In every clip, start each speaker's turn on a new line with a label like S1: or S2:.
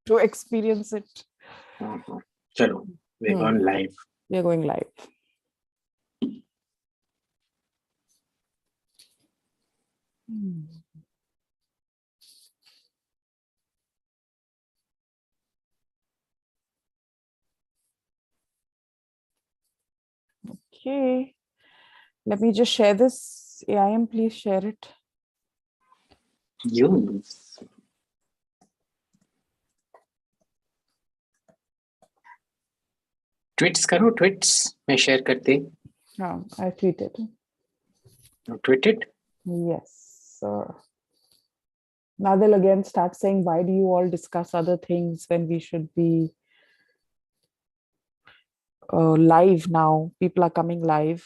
S1: to experience it.
S2: Chalo, we're going live.
S1: We're going live. Okay, let me just share this. AIM, please share it.
S2: Use. Tweets karo, tweets. मैं share करते.
S1: I tweeted.
S2: You tweeted?
S1: Yes, sir. Now they'll again start saying, why do you all discuss other things when we should be live now? People are coming live.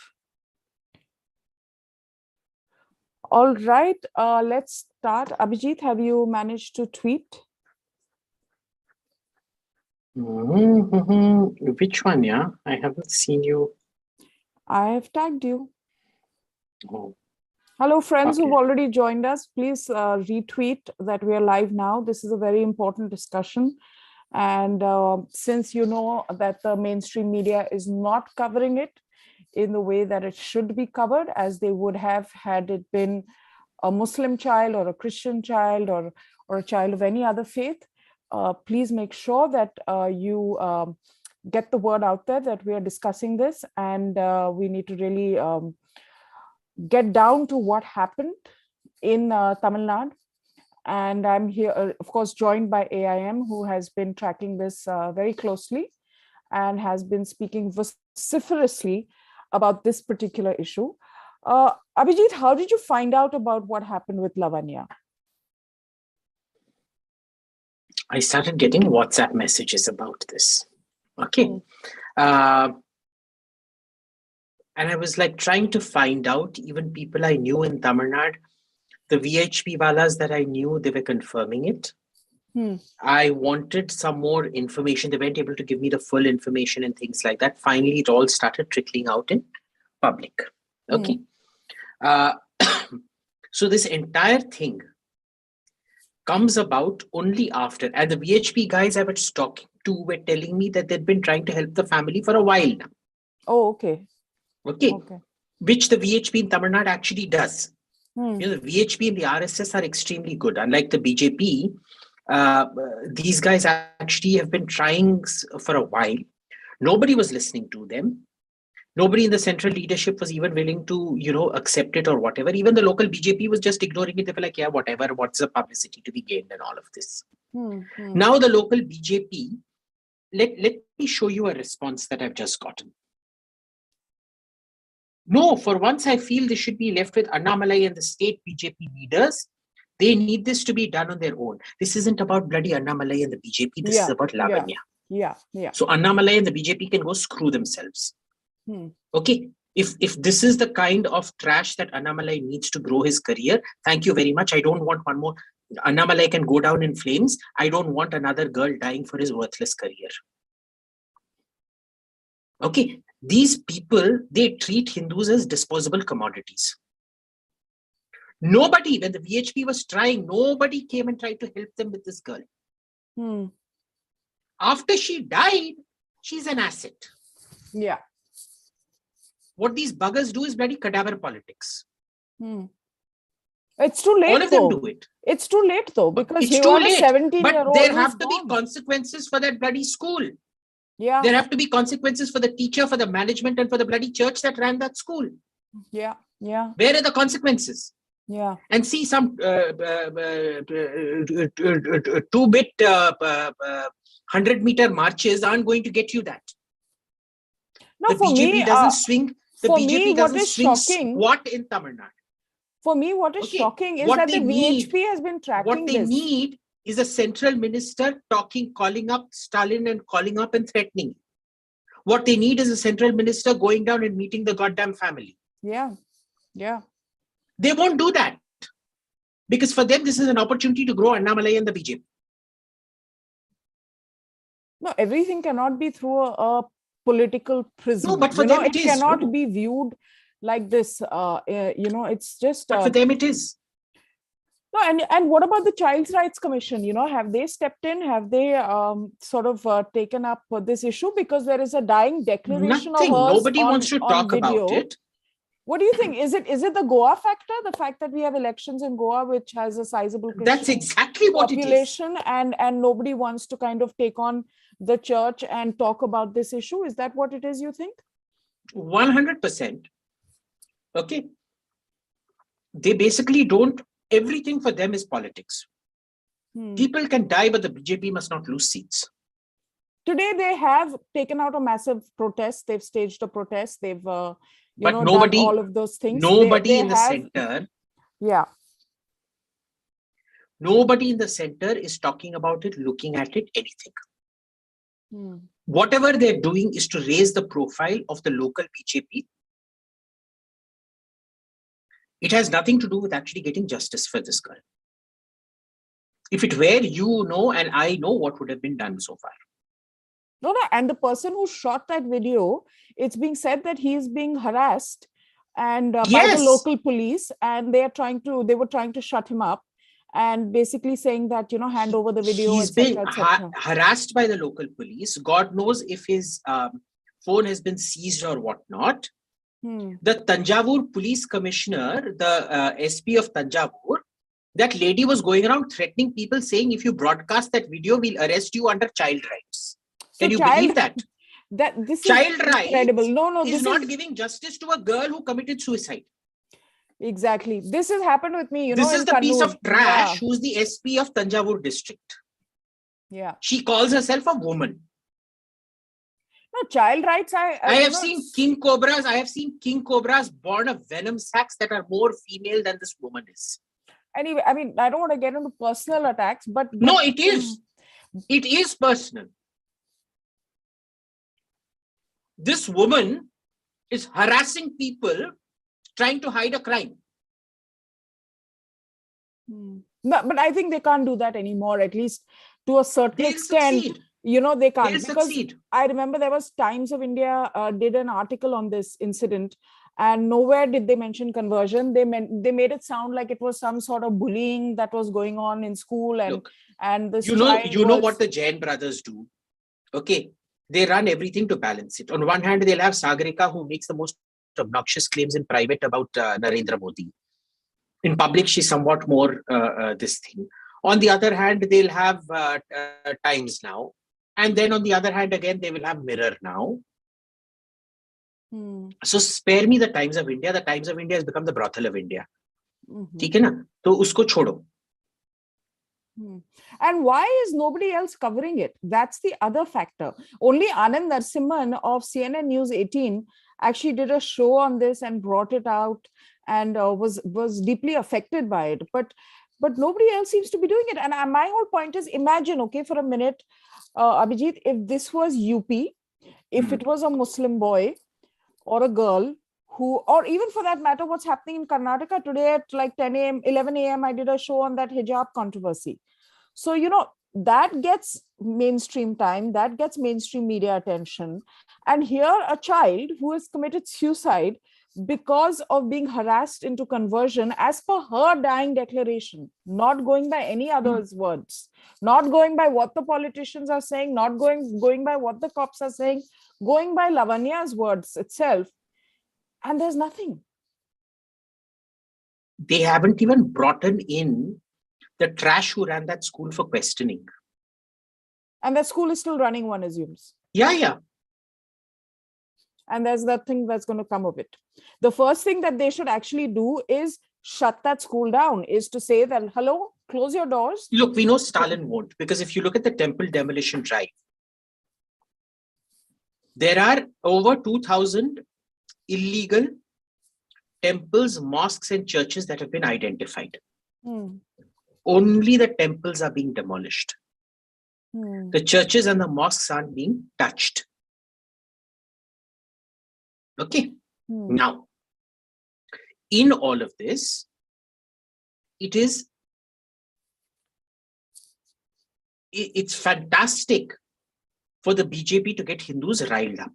S1: All right, let's start. Abhijit, have you managed to tweet?
S2: Which one, yeah? I haven't seen you.
S1: I have tagged you.
S2: Oh.
S1: Hello, friends who've already joined us. Please retweet that we are live now. This is a very important discussion. And since you know that the mainstream media is not covering it in the way that it should be covered, as they would have had it been a Muslim child or a Christian child or a child of any other faith, please make sure that you get the word out there that we are discussing this, and we need to really get down to what happened in Tamil Nadu. And I'm here, of course, joined by AIM, who has been tracking this very closely and has been speaking vociferously about this particular issue. Abhijit, how did you find out about what happened with Lavanya?
S2: I started getting WhatsApp messages about this. Okay. And I was like trying to find out, even people I knew in Tamil Nadu, the VHP walas that I knew, they were confirming it. I wanted some more information. They weren't able to give me the full information and things like that. Finally, it all started trickling out in public. Okay. So this entire thing comes about only after, and the VHP guys I was talking to were telling me that they'd been trying to help the family for a while now.
S1: Oh, okay.
S2: Okay. Which the VHP in Tamil Nadu actually does. You know, the VHP and the RSS are extremely good. Unlike the BJP, these guys actually have been trying for a while. Nobody was listening to them. Nobody in the central leadership was even willing to, you know, accept it or whatever. Even the local BJP was just ignoring it. They were like, yeah, whatever. What's the publicity to be gained and all of this? Now the local BJP, let me show you a response that I've just gotten. No, for once I feel this should be left with Annamalai and the state BJP leaders. They need this to be done on their own. This isn't about bloody Annamalai and the BJP. This is about Lavanya. So Annamalai and the BJP can go screw themselves. Okay. If this is the kind of trash that Annamalai needs to grow his career, thank you very much. I don't want one more. Annamalai can go down in flames. I don't want another girl dying for his worthless career. Okay. These people, they treat Hindus as disposable commodities. Nobody, when the VHP was trying, nobody came and tried to help them with this girl. After she died, she's an asset.
S1: Yeah.
S2: What these buggers do is bloody cadaver politics.
S1: It's too late.
S2: All of them do it.
S1: It's too late though, because
S2: it's too late.
S1: 17-year-old.
S2: But there have to be consequences for that bloody school.
S1: Yeah.
S2: There have to be consequences for the teacher, for the management, and for the bloody church that ran that school.
S1: Yeah.
S2: Where are the consequences?
S1: Yeah.
S2: And see, some 2-bit 100-meter marches aren't going to get you that.
S1: No,
S2: the
S1: for
S2: BJP
S1: me,
S2: doesn't swing. The BJP doesn't swing
S1: shocking,
S2: squat in Tamil Nadu.
S1: For me, what is shocking is that the VHP has been tracking
S2: what they need is a central minister calling up Stalin and calling up and threatening. What they need is a central minister going down and meeting the goddamn family.
S1: Yeah.
S2: They won't do that. Because for them, this is an opportunity to grow Annamalai and the BJP.
S1: No, everything cannot be through a political prism.
S2: No, but for them it is.
S1: Cannot be viewed like this. It's just...
S2: But for them it is.
S1: No, and what about the Child Rights Commission? Have they stepped in? Have they sort of taken up this issue? Because there is a dying declaration of
S2: Nothing.
S1: hers
S2: Nobody wants to talk about it.
S1: What do you think? Is it the Goa factor? The fact that we have elections in Goa, which has a sizable Christian
S2: That's exactly what
S1: population,
S2: it is.
S1: And nobody wants to kind of take on the church and talk about this issue? Is that what it is, you think?
S2: 100%. Okay. They basically don't, everything for them is politics. People can die, but the BJP must not lose seats.
S1: Today, they have taken out a massive protest. They've staged a protest. They've done all of those things.
S2: Nobody in the center.
S1: Yeah.
S2: Nobody in the center is talking about it, looking at it, anything. Whatever they're doing is to raise the profile of the local BJP. It has nothing to do with actually getting justice for this girl. If it were, and I know what would have been done so far.
S1: No, and the person who shot that video, it's being said that he is being harassed and by the local police, and they were trying to shut him up and basically saying that, hand over the video.
S2: He's being harassed by the local police. God knows if his phone has been seized or whatnot. The Tanjavur police commissioner, the SP of Tanjavur, that lady was going around threatening people, saying, if you broadcast that video, we'll arrest you under child rights. Can you believe that?
S1: This
S2: child
S1: is
S2: rights
S1: incredible. No,
S2: is not giving justice to a girl who committed suicide.
S1: Exactly. This has happened with me.
S2: This is the Kannur piece of trash who's the SP of Tanjavur district.
S1: Yeah.
S2: She calls herself a woman.
S1: No, child rights.
S2: I have seen king cobras. I have seen king cobras born of venom sacs that are more female than this woman is.
S1: Anyway, I mean, I don't want to get into personal attacks, but
S2: no, it is. It is personal. This woman is harassing people trying to hide a crime.
S1: No, but I think they can't do that anymore, at least to a certain extent.
S2: Succeed.
S1: They can't.
S2: They'll succeed.
S1: I remember there was Times of India did an article on this incident, and nowhere did they mention conversion. They made it sound like it was some sort of bullying that was going on in school, and
S2: Look,
S1: and this.
S2: You know what the Jain brothers do. Okay, they run everything to balance it. On one hand, they'll have Sagarika, who makes the most obnoxious claims in private about Narendra Modi. In public, she's somewhat more this thing. On the other hand, they'll have Times Now. And then on the other hand, again, they will have Mirror now. So spare me the Times of India. The Times of India has become the brothel of India. ठीक है ना? तो उसको छोड़ो.
S1: And why is nobody else covering it? That's the other factor. Only Anand Narasimhan of CNN News 18 actually did a show on this and brought it out and was deeply affected by it. But nobody else seems to be doing it. And my whole point is, imagine, okay, for a minute, Abhijit, if this was UP, if it was a Muslim boy or a girl who, or even for that matter, what's happening in Karnataka today at like 10 a.m., 11 a.m., I did a show on that hijab controversy. So, that gets mainstream time, that gets mainstream media attention. And here a child who has committed suicide because of being harassed into conversion, as per her dying declaration, not going by any other's words, not going by what the politicians are saying, not going by what the cops are saying, going by Lavanya's words itself. And there's nothing.
S2: They haven't even brought in the trash who ran that school for questioning.
S1: And that school is still running, one assumes.
S2: Yeah.
S1: And there's nothing that's going to come of it. The first thing that they should actually do is shut that school down, is to say that, hello, close your doors.
S2: Look, we know Stalin won't, because if you look at the temple demolition drive, there are over 2,000 illegal temples, mosques, and churches that have been identified. Only the temples are being demolished. The churches and the mosques aren't being touched. Okay. Now, in all of this, it's fantastic for the BJP to get Hindus riled up.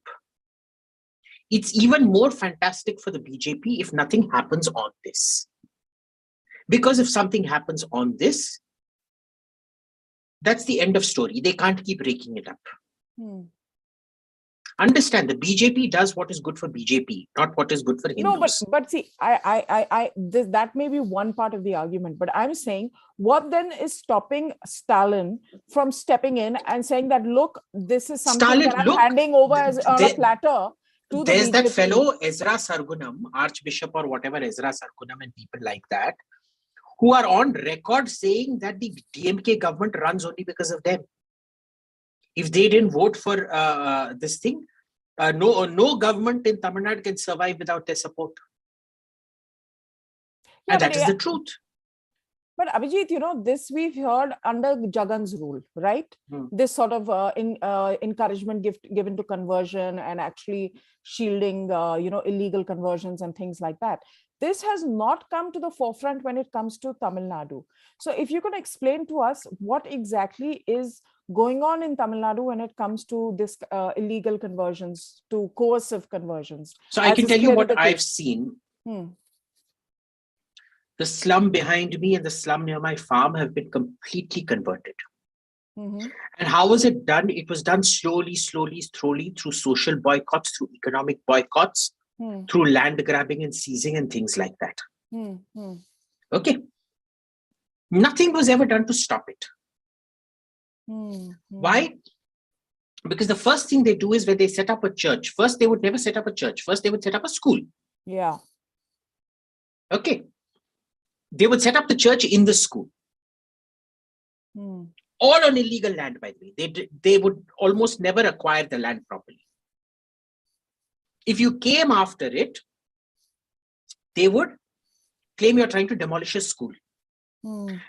S2: It's even more fantastic for the BJP if nothing happens on this. Because if something happens on this, that's the end of story. They can't keep breaking it up. Understand, the BJP does what is good for BJP, not what is good for Hindus.
S1: No, but see, that may be one part of the argument, but I'm saying, what then is stopping Stalin from stepping in and saying that, look, this is something that I'm handing over as on a platter to the
S2: There's
S1: BJP.
S2: That fellow Ezra Sargunam, Archbishop or whatever, Ezra Sargunam and people like that, who are on record saying that the DMK government runs only because of them. If they didn't vote for this thing, no government in Tamil Nadu can survive without their support. Yeah, and that is the truth.
S1: But Abhijit, this we've heard under Jagan's rule, right? This sort of encouragement given to conversion and actually shielding, illegal conversions and things like that. This has not come to the forefront when it comes to Tamil Nadu. So if you could explain to us what exactly is going on in Tamil Nadu when it comes to this illegal conversions, to coercive conversions.
S2: So I can tell you what I've seen. The slum behind me and the slum near my farm have been completely converted. And how was it done? It was done slowly, through social boycotts, through economic boycotts, through land grabbing and seizing and things like that. Okay. Nothing was ever done to stop it. Why? Because the first thing they do is when they set up a church, first they would never set up a church. First they would set up a school.
S1: Yeah.
S2: Okay. They would set up the church in the school. All on illegal land, by the way. They would almost never acquire the land properly. If you came after it, they would claim you're trying to demolish a school.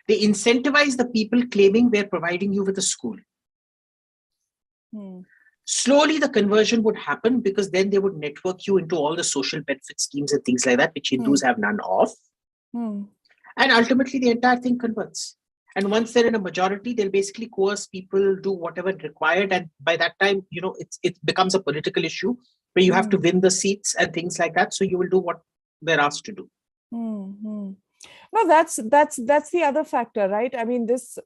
S2: They incentivize the people claiming we're providing you with a school. Slowly the conversion would happen because then they would network you into all the social benefit schemes and things like that, which Hindus have none of. And ultimately the entire thing converts. And once they're in a majority, they'll basically coerce people, do whatever required. And by that time, it becomes a political issue where you have to win the seats and things like that. So you will do what they're asked to do.
S1: No, that's the other factor, right? I mean, this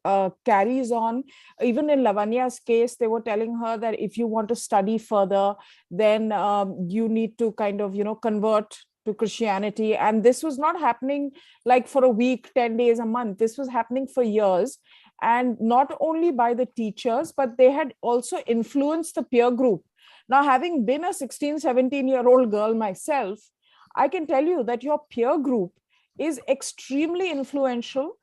S1: carries on. Even in Lavanya's case, they were telling her that if you want to study further, then you need to kind of, convert to Christianity. And this was not happening like for a week, 10 days, a month. This was happening for years. And not only by the teachers, but they had also influenced the peer group. Now, having been a 16, 17-year-old girl myself, I can tell you that your peer group is extremely influential,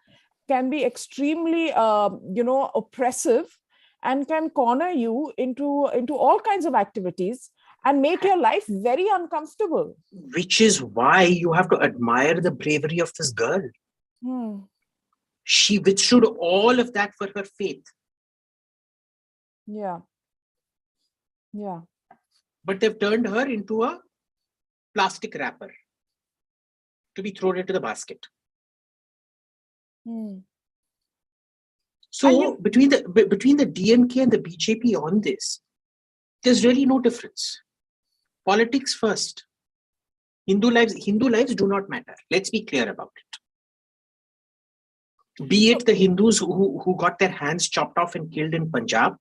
S1: can be extremely, oppressive, and can corner you into all kinds of activities and make your life very uncomfortable.
S2: Which is why you have to admire the bravery of this girl. She withstood all of that for her faith.
S1: Yeah.
S2: But they've turned her into a plastic wrapper to be thrown into the basket. So between the DMK and the BJP on this, there's really no difference. Politics first. Hindu lives do not matter. Let's be clear about it. Be it the Hindus who got their hands chopped off and killed in Punjab,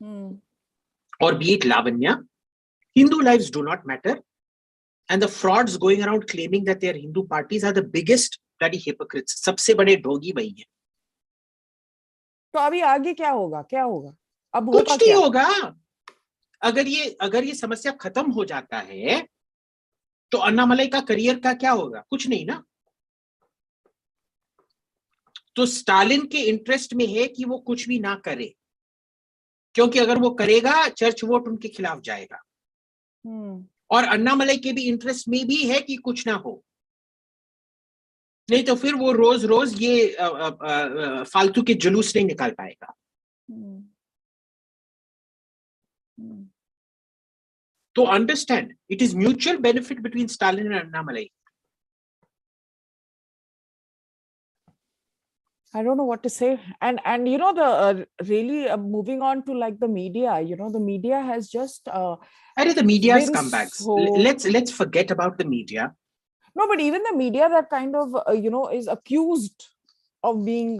S2: or be it Lavanya, Hindu lives do not matter. And the frauds going around claiming that they are Hindu parties are the biggest bloody hypocrites. सबसे बड़े ढोंगी वही है.
S1: तो अभी आगे क्या होगा? अब
S2: कुछ नहीं होगा. अगर ये समस्या खत्म हो जाता है, तो अन्नामलाई का करियर का क्या होगा? कुछ नहीं ना. तो स्टालिन के इंटरेस्ट में है कि वो कुछ भी ना करे, क्योंकि अगर वो करेगा, चर्च वोट उनके खिलाफ जाएगा. और अन्नामलाई के भी इंटरेस्ट में भी है कि कुछ ना हो, नहीं तो फिर वो रोज ये फालतू के जुलूस नहीं निकाल पाएगा. तो understand, it is mutual benefit between Stalin and Annamalai.
S1: I don't know what to say. And the really moving on to like the media, the media has just
S2: the media has come back. Let's forget about the media.
S1: No, but even the media that kind of, is accused of being,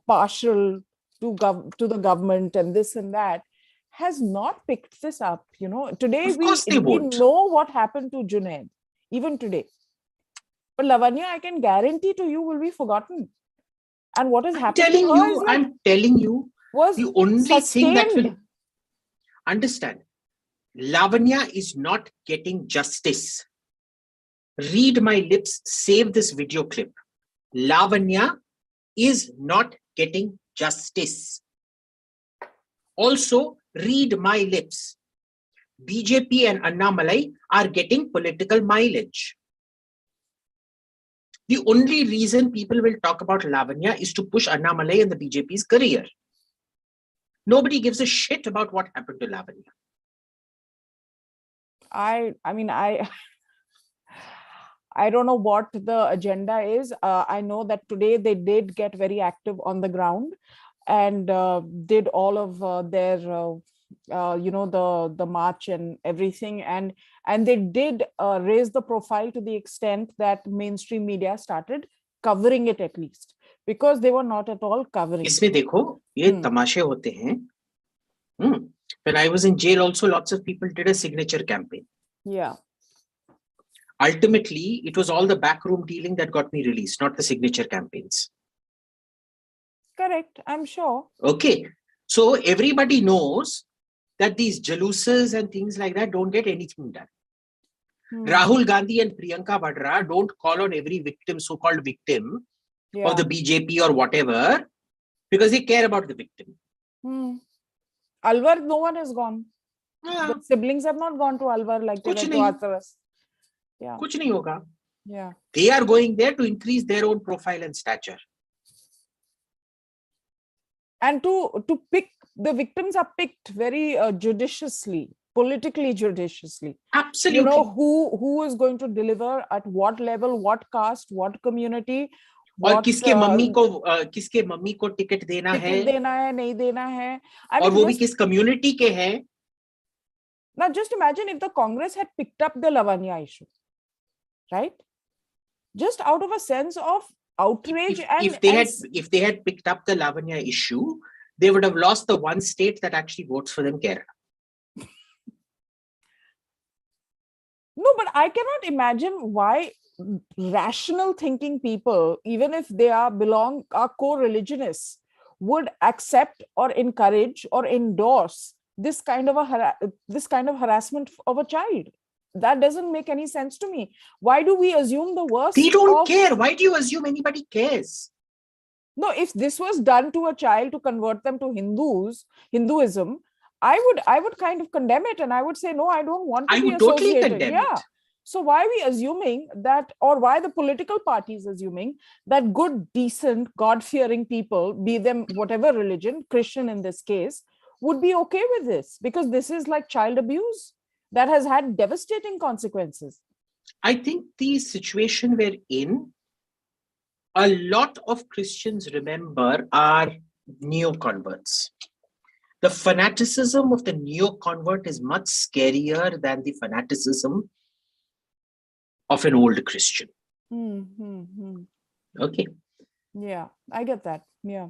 S1: partial to the government and this and that, has not picked this up. Today
S2: Of course they
S1: we
S2: won't.
S1: know what happened to Junaid, even today. But Lavanya, I can guarantee to you, will be forgotten. And what has happened to her
S2: I'm telling you,
S1: was
S2: the only thing that will
S1: sustained.
S2: understand, Lavanya is not getting justice. Read my lips, save this video clip. Lavanya is not getting justice. Also, read my lips. BJP and Annamalai are getting political mileage. The only reason people will talk about Lavanya is to push Annamalai and the BJP's career. Nobody gives a shit about what happened to Lavanya.
S1: I don't know what the agenda is. I know that today they did get very active on the ground and did all of their, the march and everything. And they did raise the profile to the extent that mainstream media started covering it at least, because they were not at all covering.
S2: इसमें देखो, ये तमाशे होते हैं. When I was in jail also, lots of people did a signature campaign.
S1: Yeah.
S2: Ultimately, it was all the backroom dealing that got me released, not the signature campaigns.
S1: Correct, I'm sure.
S2: Okay, so everybody knows that these jaluses and things like that don't get anything done. Rahul Gandhi and Priyanka Vadra don't call on every victim, so-called victim of the BJP or whatever, because they care about the victim.
S1: Alwar, no one has gone. The siblings have not gone to Alwar like they went to Hathras. Yeah.
S2: Kuch nahi hoga.
S1: Yeah.
S2: They are going there to increase their own profile and stature.
S1: And to pick, the victims are picked very judiciously, politically judiciously.
S2: Absolutely.
S1: Who is going to deliver at what level, what caste, what community.
S2: और किसके mummy को ticket देना है
S1: नहीं देना है,
S2: और वो भी किस कम्युनिटी के हैं.
S1: Now just imagine if the Congress had picked up the Lavanya issue, right? Just out of a sense of outrage.
S2: If they had picked up the Lavanya issue, they would have lost the one state that actually votes for them, Kerala.
S1: No, but I cannot imagine why rational thinking people, even if they are co-religionists, would accept or encourage or endorse this kind of harassment of a child. That doesn't make any sense to me. Why do we assume the worst?
S2: They don't care. Why do you assume anybody cares?
S1: No, if this was done to a child to convert them to Hinduism, I would kind of condemn it, and I would say, no, I don't want to be associated.
S2: Totally condemn it.
S1: So why are we assuming that, or why the political parties assuming that good, decent, God-fearing people, be them whatever religion, Christian in this case, would be okay with this? Because this is like child abuse that has had devastating consequences.
S2: I think the situation we're in, a lot of Christians, remember, are neoconverts. The fanaticism of the neoconvert is much scarier than the fanaticism of an old Christian. Okay.
S1: Yeah, I get that. Yeah.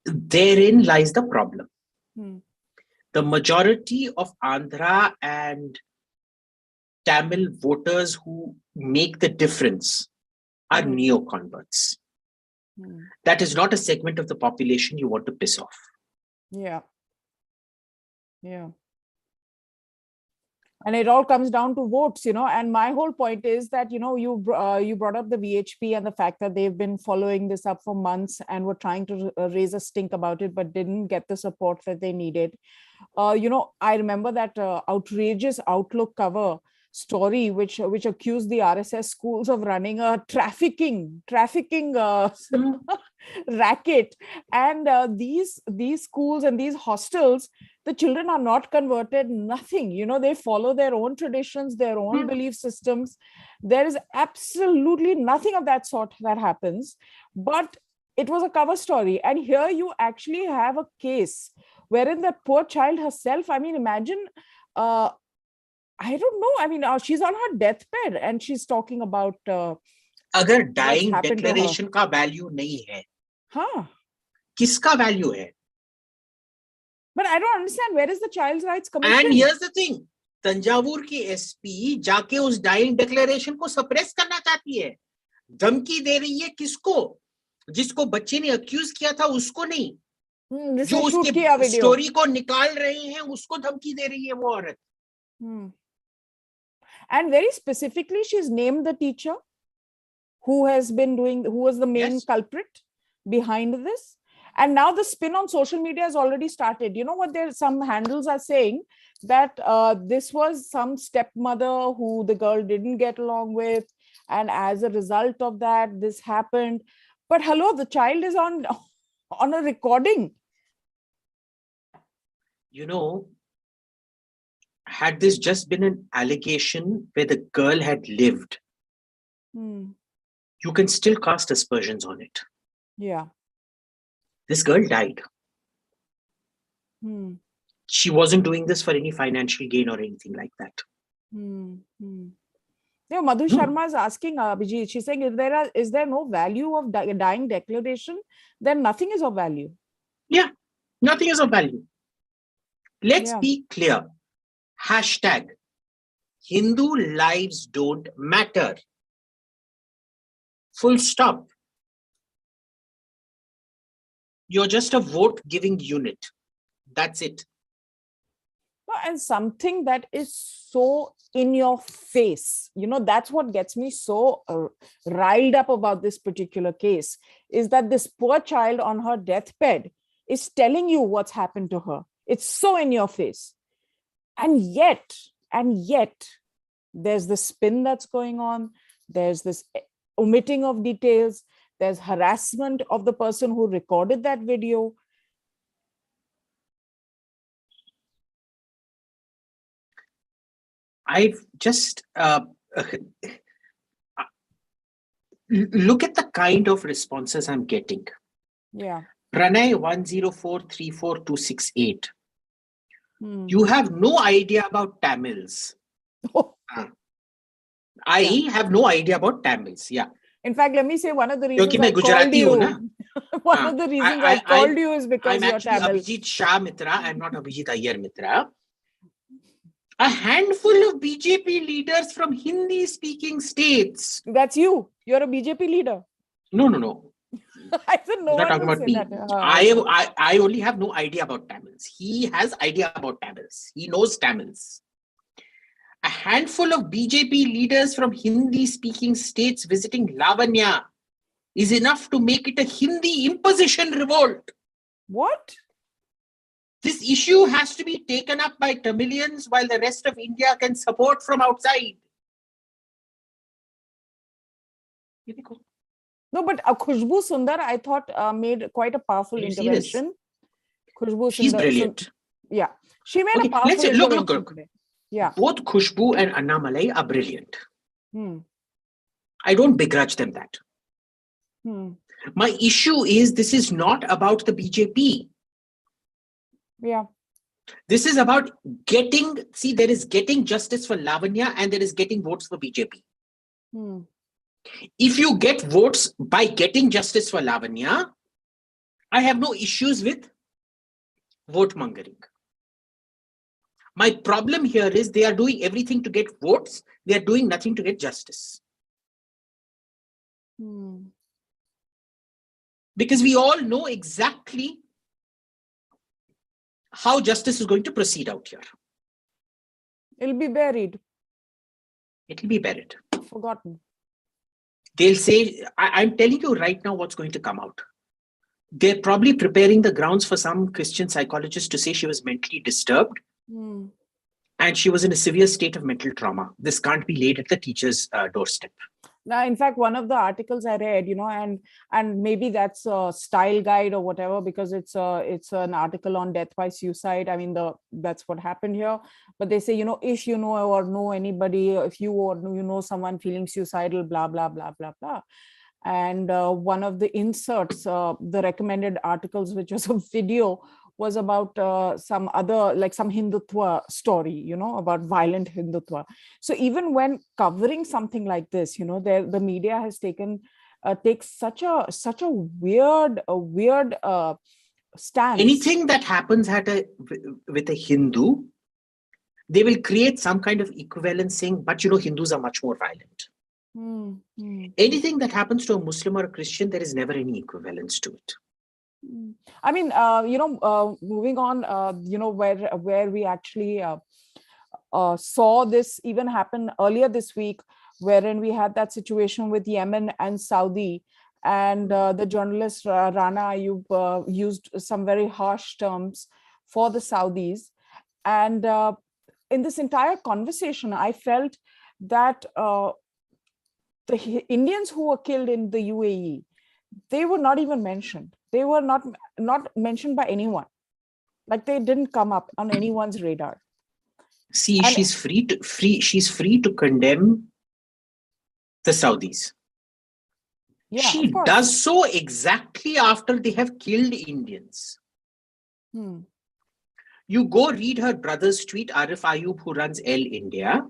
S2: Therein lies the problem. The majority of Andhra and Tamil voters who make the difference are neoconverts. That is not a segment of the population you want to piss off.
S1: Yeah. Yeah. And it all comes down to votes, and my whole point is that, you brought up the VHP and the fact that they've been following this up for months and were trying to raise a stink about it, but didn't get the support that they needed. I remember that outrageous Outlook cover story, which accused the RSS schools of running a trafficking racket. And these schools and these hostels, the children are not converted, nothing. They follow their own traditions, their own belief systems. There is absolutely nothing of that sort that happens. But it was a cover story. And here you actually have a case wherein the poor child herself, I mean, imagine I don't know. I mean, she's on her deathbed and she's talking about
S2: अगर dying declaration का value नहीं है,
S1: हाँ,
S2: किसका value है?
S1: But I don't understand, where is the Child Rights Commission?
S2: And here's the thing, Thanjavur की SP जाके उस डाइंग डिक्लेरेशन को सप्रेस करना चाहती है, धमकी दे रही है किसको? जिसको बच्चे ने अक्यूज किया था उसको नहीं, जो उसके स्टोरी को निकाल रहे हैं उसको धमकी दे रही है वो औरत.
S1: And very specifically, she's named the teacher who was the main culprit behind this. And now the spin on social media has already started. You know what? Some handles are saying that this was some stepmother who the girl didn't get along with, and as a result of that, this happened. But hello, the child is on a recording.
S2: You know, had this just been an allegation where the girl had lived, you can still cast aspersions on it.
S1: Yeah.
S2: This girl died. She wasn't doing this for any financial gain or anything like that.
S1: Madhu Sharma is asking Abhijit, she's saying, is there no value of dying declaration? Then nothing is of value.
S2: Yeah, nothing is of value. Let's be clear. Hashtag Hindu lives don't matter. Full stop. You're just a vote giving unit. That's it.
S1: And something that is so in your face, you know, that's what gets me so riled up about this particular case, is that this poor child on her deathbed is telling you what's happened to her. It's so in your face. And yet, there's the spin that's going on. There's this omitting of details. There's harassment of the person who recorded that video.
S2: I've just look at the kind of responses I'm getting.
S1: Yeah.
S2: Pranay 1043428. You have no idea about Tamils. I have no idea about Tamils. Yeah.
S1: In fact, let me say one of the reasons I called you. One of the reasons I called you is because you're Tamil.
S2: I'm actually Abhijit Shah Mitra. I'm not Abhijit Iyer Mitra. A handful of BJP leaders from Hindi-speaking states.
S1: That's you. You're a BJP leader.
S2: No.
S1: I said no.
S2: Not talking about me. I only have no idea about Tamils. He has idea about Tamils. He knows Tamils. A handful of BJP leaders from Hindi-speaking states visiting Lavanya is enough to make it a Hindi imposition revolt.
S1: What?
S2: This issue has to be taken up by Tamilians while the rest of India can support from outside.
S1: No, but Khushbu Sundar, I thought, made quite a powerful intervention.
S2: Khushbu She's brilliant.
S1: Yeah. She made a powerful intervention. Look. Yeah.
S2: Both Khushbu and Annamalai are brilliant. I don't begrudge them that. My issue is this is not about the BJP.
S1: Yeah.
S2: This is about there is getting justice for Lavanya and there is getting votes for BJP. If you get votes by getting justice for Lavanya, I have no issues with vote mongering. My problem here is they are doing everything to get votes. They are doing nothing to get justice. Because we all know exactly how justice is going to proceed out here.
S1: It'll be buried.
S2: It'll be buried.
S1: Forgotten.
S2: They'll say, I'm telling you right now what's going to come out. They're probably preparing the grounds for some Christian psychologist to say she was mentally disturbed and she was in a severe state of mental trauma. This can't be laid at the teacher's doorstep.
S1: Now, in fact, one of the articles I read, you know, and maybe that's a style guide or whatever, because it's an article on death by suicide. I mean, that's what happened here. But they say, you know, if you know or know anybody, if you or you know someone feeling suicidal, blah, blah, blah, blah, blah. And one of the inserts, the recommended articles, which was a video, was about some other, like some Hindutva story, about violent Hindutva. So even when covering something like this, the media has takes such a weird stance.
S2: Anything that happens with a Hindu, they will create some kind of equivalence saying, but Hindus are much more violent. Anything that happens to a Muslim or a Christian, there is never any equivalence to it.
S1: I mean, moving on, where we actually saw this even happen earlier this week, wherein we had that situation with Yemen and Saudi, and the journalist Rana Ayyub used some very harsh terms for the Saudis. And in this entire conversation, I felt that the Indians who were killed in the UAE, they were not even mentioned. They were not mentioned by anyone. Like they didn't come up on anyone's radar.
S2: See, and she's free to condemn the Saudis. Yeah, she does so exactly after they have killed Indians. You go read her brother's tweet, Arif Ayub, who runs El India.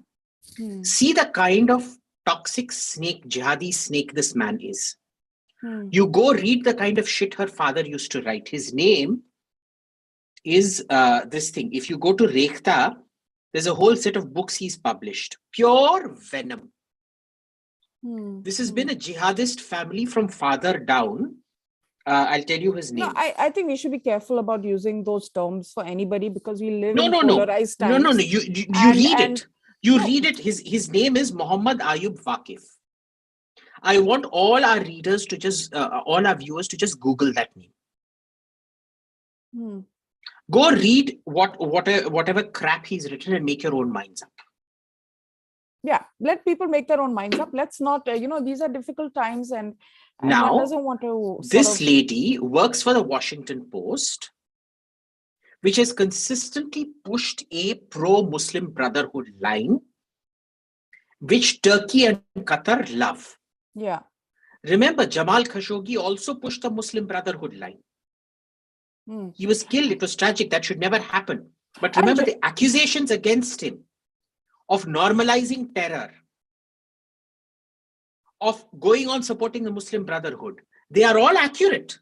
S2: See the kind of toxic snake, jihadi snake this man is. You go read the kind of shit her father used to write. His name is this thing. If you go to Rekhta, there's a whole set of books he's published. Pure venom. This has been a jihadist family from father down. I'll tell you his name.
S1: No, I think we should be careful about using those terms for anybody because we live in polarized times.
S2: No. You read it. You read it. His name is Muhammad Ayub Waqif. I want all our readers to all our viewers to just Google that name. Go read whatever crap he's written and make your own minds up.
S1: Yeah, let people make their own minds up. Let's not, these are difficult times, and
S2: now
S1: one doesn't want to.
S2: This lady works for the Washington Post, which has consistently pushed a pro-Muslim Brotherhood line, which Turkey and Qatar love.
S1: Yeah.
S2: Remember, Jamal Khashoggi also pushed the Muslim Brotherhood line. He was killed. It was tragic. That should never happen. But remember the accusations against him of normalizing terror, of going on supporting the Muslim Brotherhood. They are all accurate.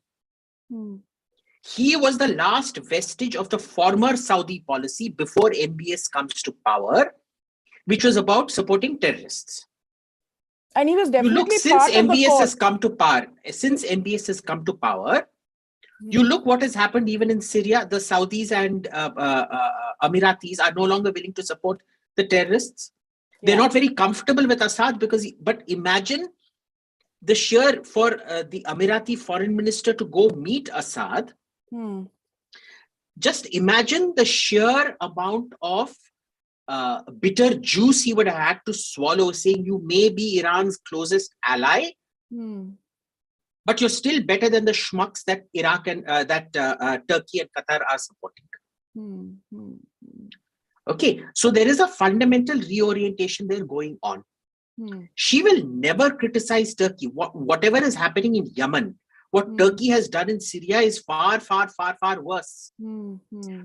S2: He was the last vestige of the former Saudi policy before MBS comes to power, which was about supporting terrorists.
S1: And he was definitely
S2: you look, since MBS has come to power. Since MBS has come to power, you look what has happened even in Syria. The Saudis and Emiratis are no longer willing to support the terrorists. They're not very comfortable with Assad but imagine the sheer for the Emirati foreign minister to go meet Assad. Just imagine the sheer amount of bitter juice he would have had to swallow, saying you may be Iran's closest ally, but you're still better than the schmucks that Iraq and Turkey and Qatar are supporting. Okay, so there is a fundamental reorientation there going on. She will never criticize Turkey. Whatever is happening in Yemen, what Turkey has done in Syria is far, far, far, far worse. Do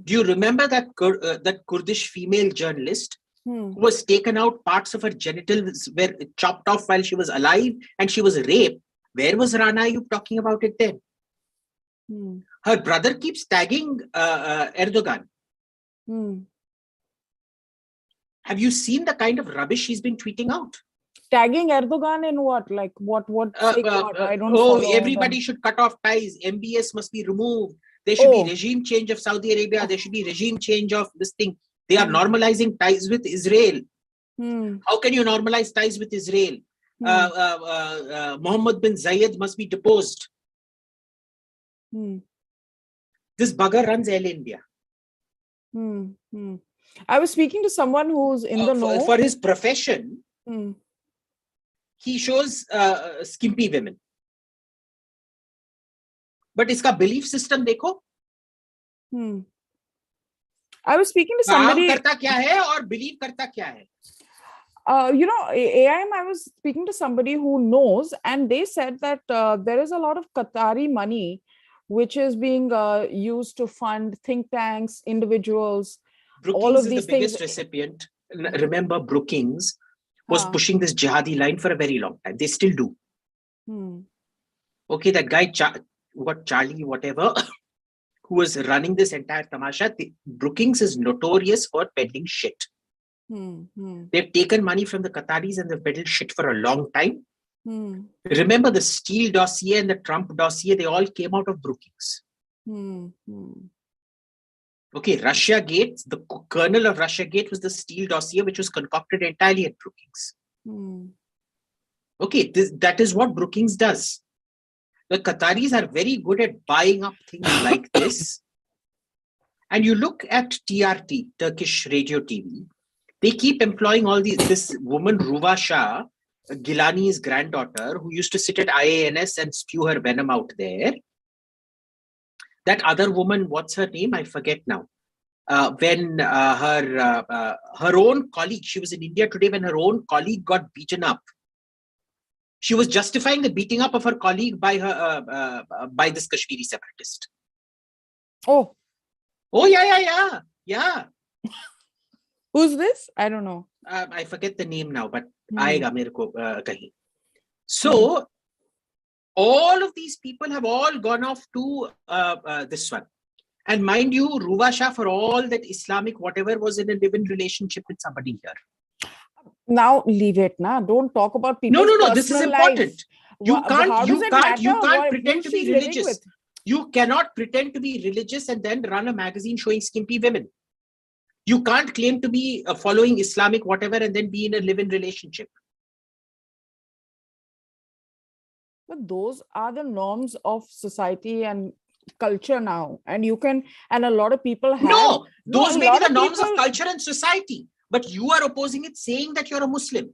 S2: you remember that Kurdish female journalist who was taken out, parts of her genitals were chopped off while she was alive and she was raped? Where was Rana Ayyub talking about it then? Her brother keeps tagging Erdogan. Have you seen the kind of rubbish she's been tweeting out?
S1: Tagging Erdogan in what? Like what? I don't follow
S2: everybody should cut off ties. MBS must be removed. There should be regime change of Saudi Arabia. There should be regime change of this thing. They are normalizing ties with Israel. How can you normalize ties with Israel? Mohammed bin Zayed must be deposed. This bugger runs El India.
S1: I was speaking to someone who's in the know.
S2: For his profession, he shows skimpy women. But iska belief system dekho.
S1: I was speaking to somebody.
S2: Karta kya hai aur believe karta kya hai?
S1: AIM, I was speaking to somebody who knows, and they said that there is a lot of Qatari money which is being used to fund think tanks, individuals, all
S2: Brookings
S1: of
S2: is the
S1: these things.
S2: biggest recipient. Remember, Brookings was pushing this jihadi line for a very long time. They still do. Okay, that guy, Charlie, whatever, who was running this entire tamasha, Brookings is notorious for peddling shit. They've taken money from the Qataris and they've peddled shit for a long time. Remember the Steele dossier and the Trump dossier, they all came out of Brookings. Okay, Russia Gate, the kernel of Russia Gate was the Steele dossier, which was concocted entirely at Brookings. Okay, that is what Brookings does. The Qataris are very good at buying up things like this. And you look at TRT, Turkish radio TV, they keep employing all these. This woman, Ruva Shah, Gilani's granddaughter, who used to sit at IANS and spew her venom out there. That other woman, what's her name? I forget now. When her own colleague, she was in India today, when her own colleague got beaten up. She was justifying the beating up of her colleague by this Kashmiri separatist.
S1: Oh,
S2: yeah.
S1: Who's this? I don't know.
S2: I forget the name now, but aayega mere ko kahin. So all of these people have all gone off to this one. And mind you, Ruva Shah, for all that Islamic whatever, was in a live-in relationship with somebody here.
S1: Now leave it, na. Don't talk about people's
S2: No. This is important.
S1: Life.
S2: You can't pretend to be religious. You cannot pretend to be religious and then run a magazine showing skimpy women. You can't claim to be following Islamic whatever and then be in a live-in relationship.
S1: But those are the norms of society and culture now. And a lot of people have...
S2: No, those may be the norms of culture and society. But you are opposing it, saying that you're a Muslim.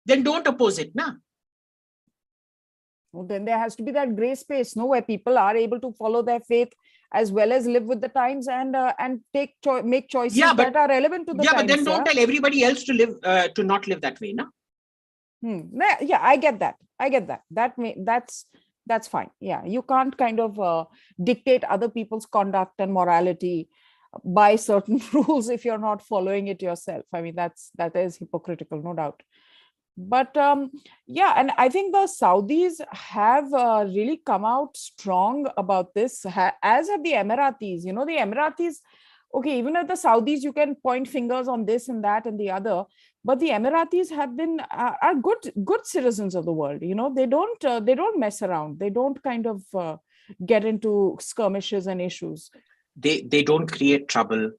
S2: Then don't oppose it, na?
S1: Well, then there has to be that gray space, no, where people are able to follow their faith as well as live with the times and make choices that are relevant to the times.
S2: Yeah, but then don't tell everybody else to not live that way, na?
S1: Yeah, I get that. That's fine. Yeah, you can't kind of dictate other people's conduct and morality by certain rules if you're not following it yourself. I mean, that is hypocritical, no doubt. But yeah, and I think the Saudis have really come out strong about this, as have the Emiratis. You know, the Emiratis, okay, even at the Saudis, you can point fingers on this and that and the other, but the Emiratis have been are good citizens of the world. You know, they don't mess around. They don't kind of get into skirmishes and issues.
S2: They don't create trouble.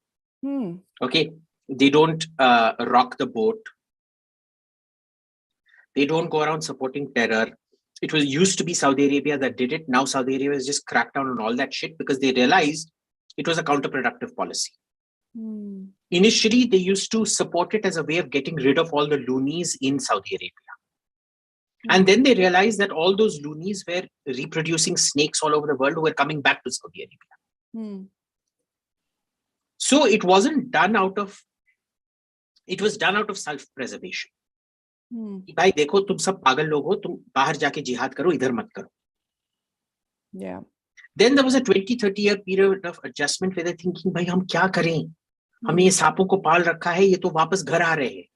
S2: Okay, they don't rock the boat. They don't go around supporting terror. It was used to be Saudi Arabia that did it. Now Saudi Arabia has just cracked down on all that shit because they realized it was a counterproductive policy. Initially, they used to support it as a way of getting rid of all the loonies in Saudi Arabia. And then they realized that all those loonies were reproducing snakes all over the world who were coming back to Saudi Arabia. So it was done out of self-preservation. भाई देखो तुम सब पागल लोग हो, तुम बाहर जाके जिहाद करो, इधर मत करो.
S1: Yeah.
S2: Then there was a 20-30 year period of adjustment where they're thinking, भाई हम क्या करें? हमने ये सांपों को पाल रखा है, ये तो वापस घर आ रहे हैं.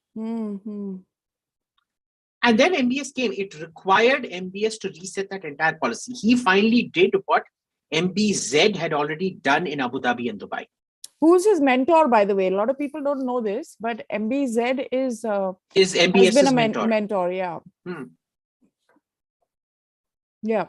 S2: And then MBS came. It required MBS to reset that entire policy. He finally did what MBZ had already done in Abu Dhabi and Dubai.
S1: Who's his mentor, by the way? A lot of people don't know this, but MBZ is
S2: MBS's
S1: has been a mentor. Yeah. Yeah.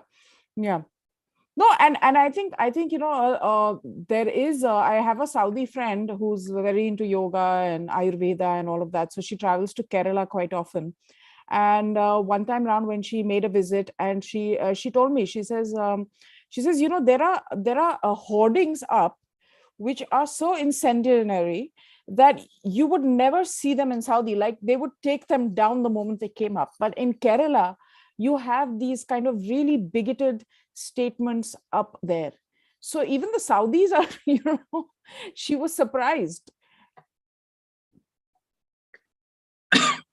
S1: No, and I think you know there is I have a Saudi friend who's very into yoga and Ayurveda and all of that. So she travels to Kerala quite often. And one time around when she made a visit, and she told me, she says you know, there are hoardings up which are so incendiary that you would never see them in Saudi. Like they would take them down the moment they came up. But in Kerala, you have these kind of really bigoted statements up there. So even the Saudis are, you know, she was surprised.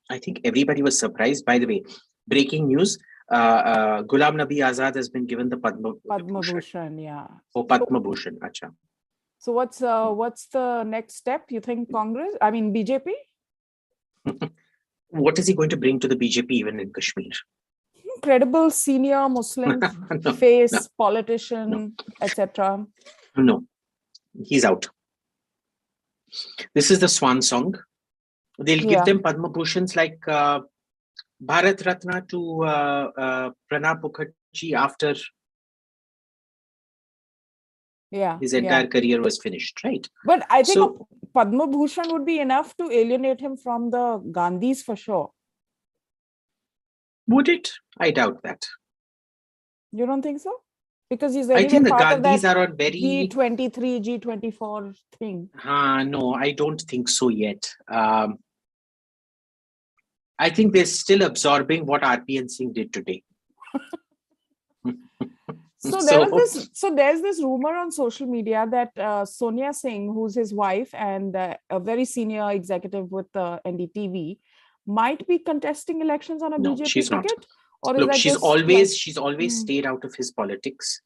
S2: I think everybody was surprised. By the way, breaking news, Ghulam Nabi Azad has been given the Padma
S1: Bhushan, yeah.
S2: Oh, Padma Bhushan, acha.
S1: So what's the next step? You think BJP?
S2: What is he going to bring to the BJP even in Kashmir?
S1: Credible senior Muslim face, politician, etc.
S2: No, he's out. This is the swan song. They'll give them Padma Bhushans like Bharat Ratna to Pranab Mukherjee after his entire career was finished, right?
S1: But I think a Padma Bhushan would be enough to alienate him from the Gandhis for sure.
S2: Would it? I doubt that.
S1: You don't think so? Because he's
S2: I think the Gandhis are on very
S1: G23, G24 thing.
S2: No, I don't think so yet. I think they're still absorbing what RPN Singh did today.
S1: So there's this rumor on social media that Sonia Singh, who's his wife and a very senior executive with NDTV, might be contesting elections on a BJP
S2: she's
S1: ticket.
S2: Not.
S1: Or
S2: look, she's always stayed out of his politics.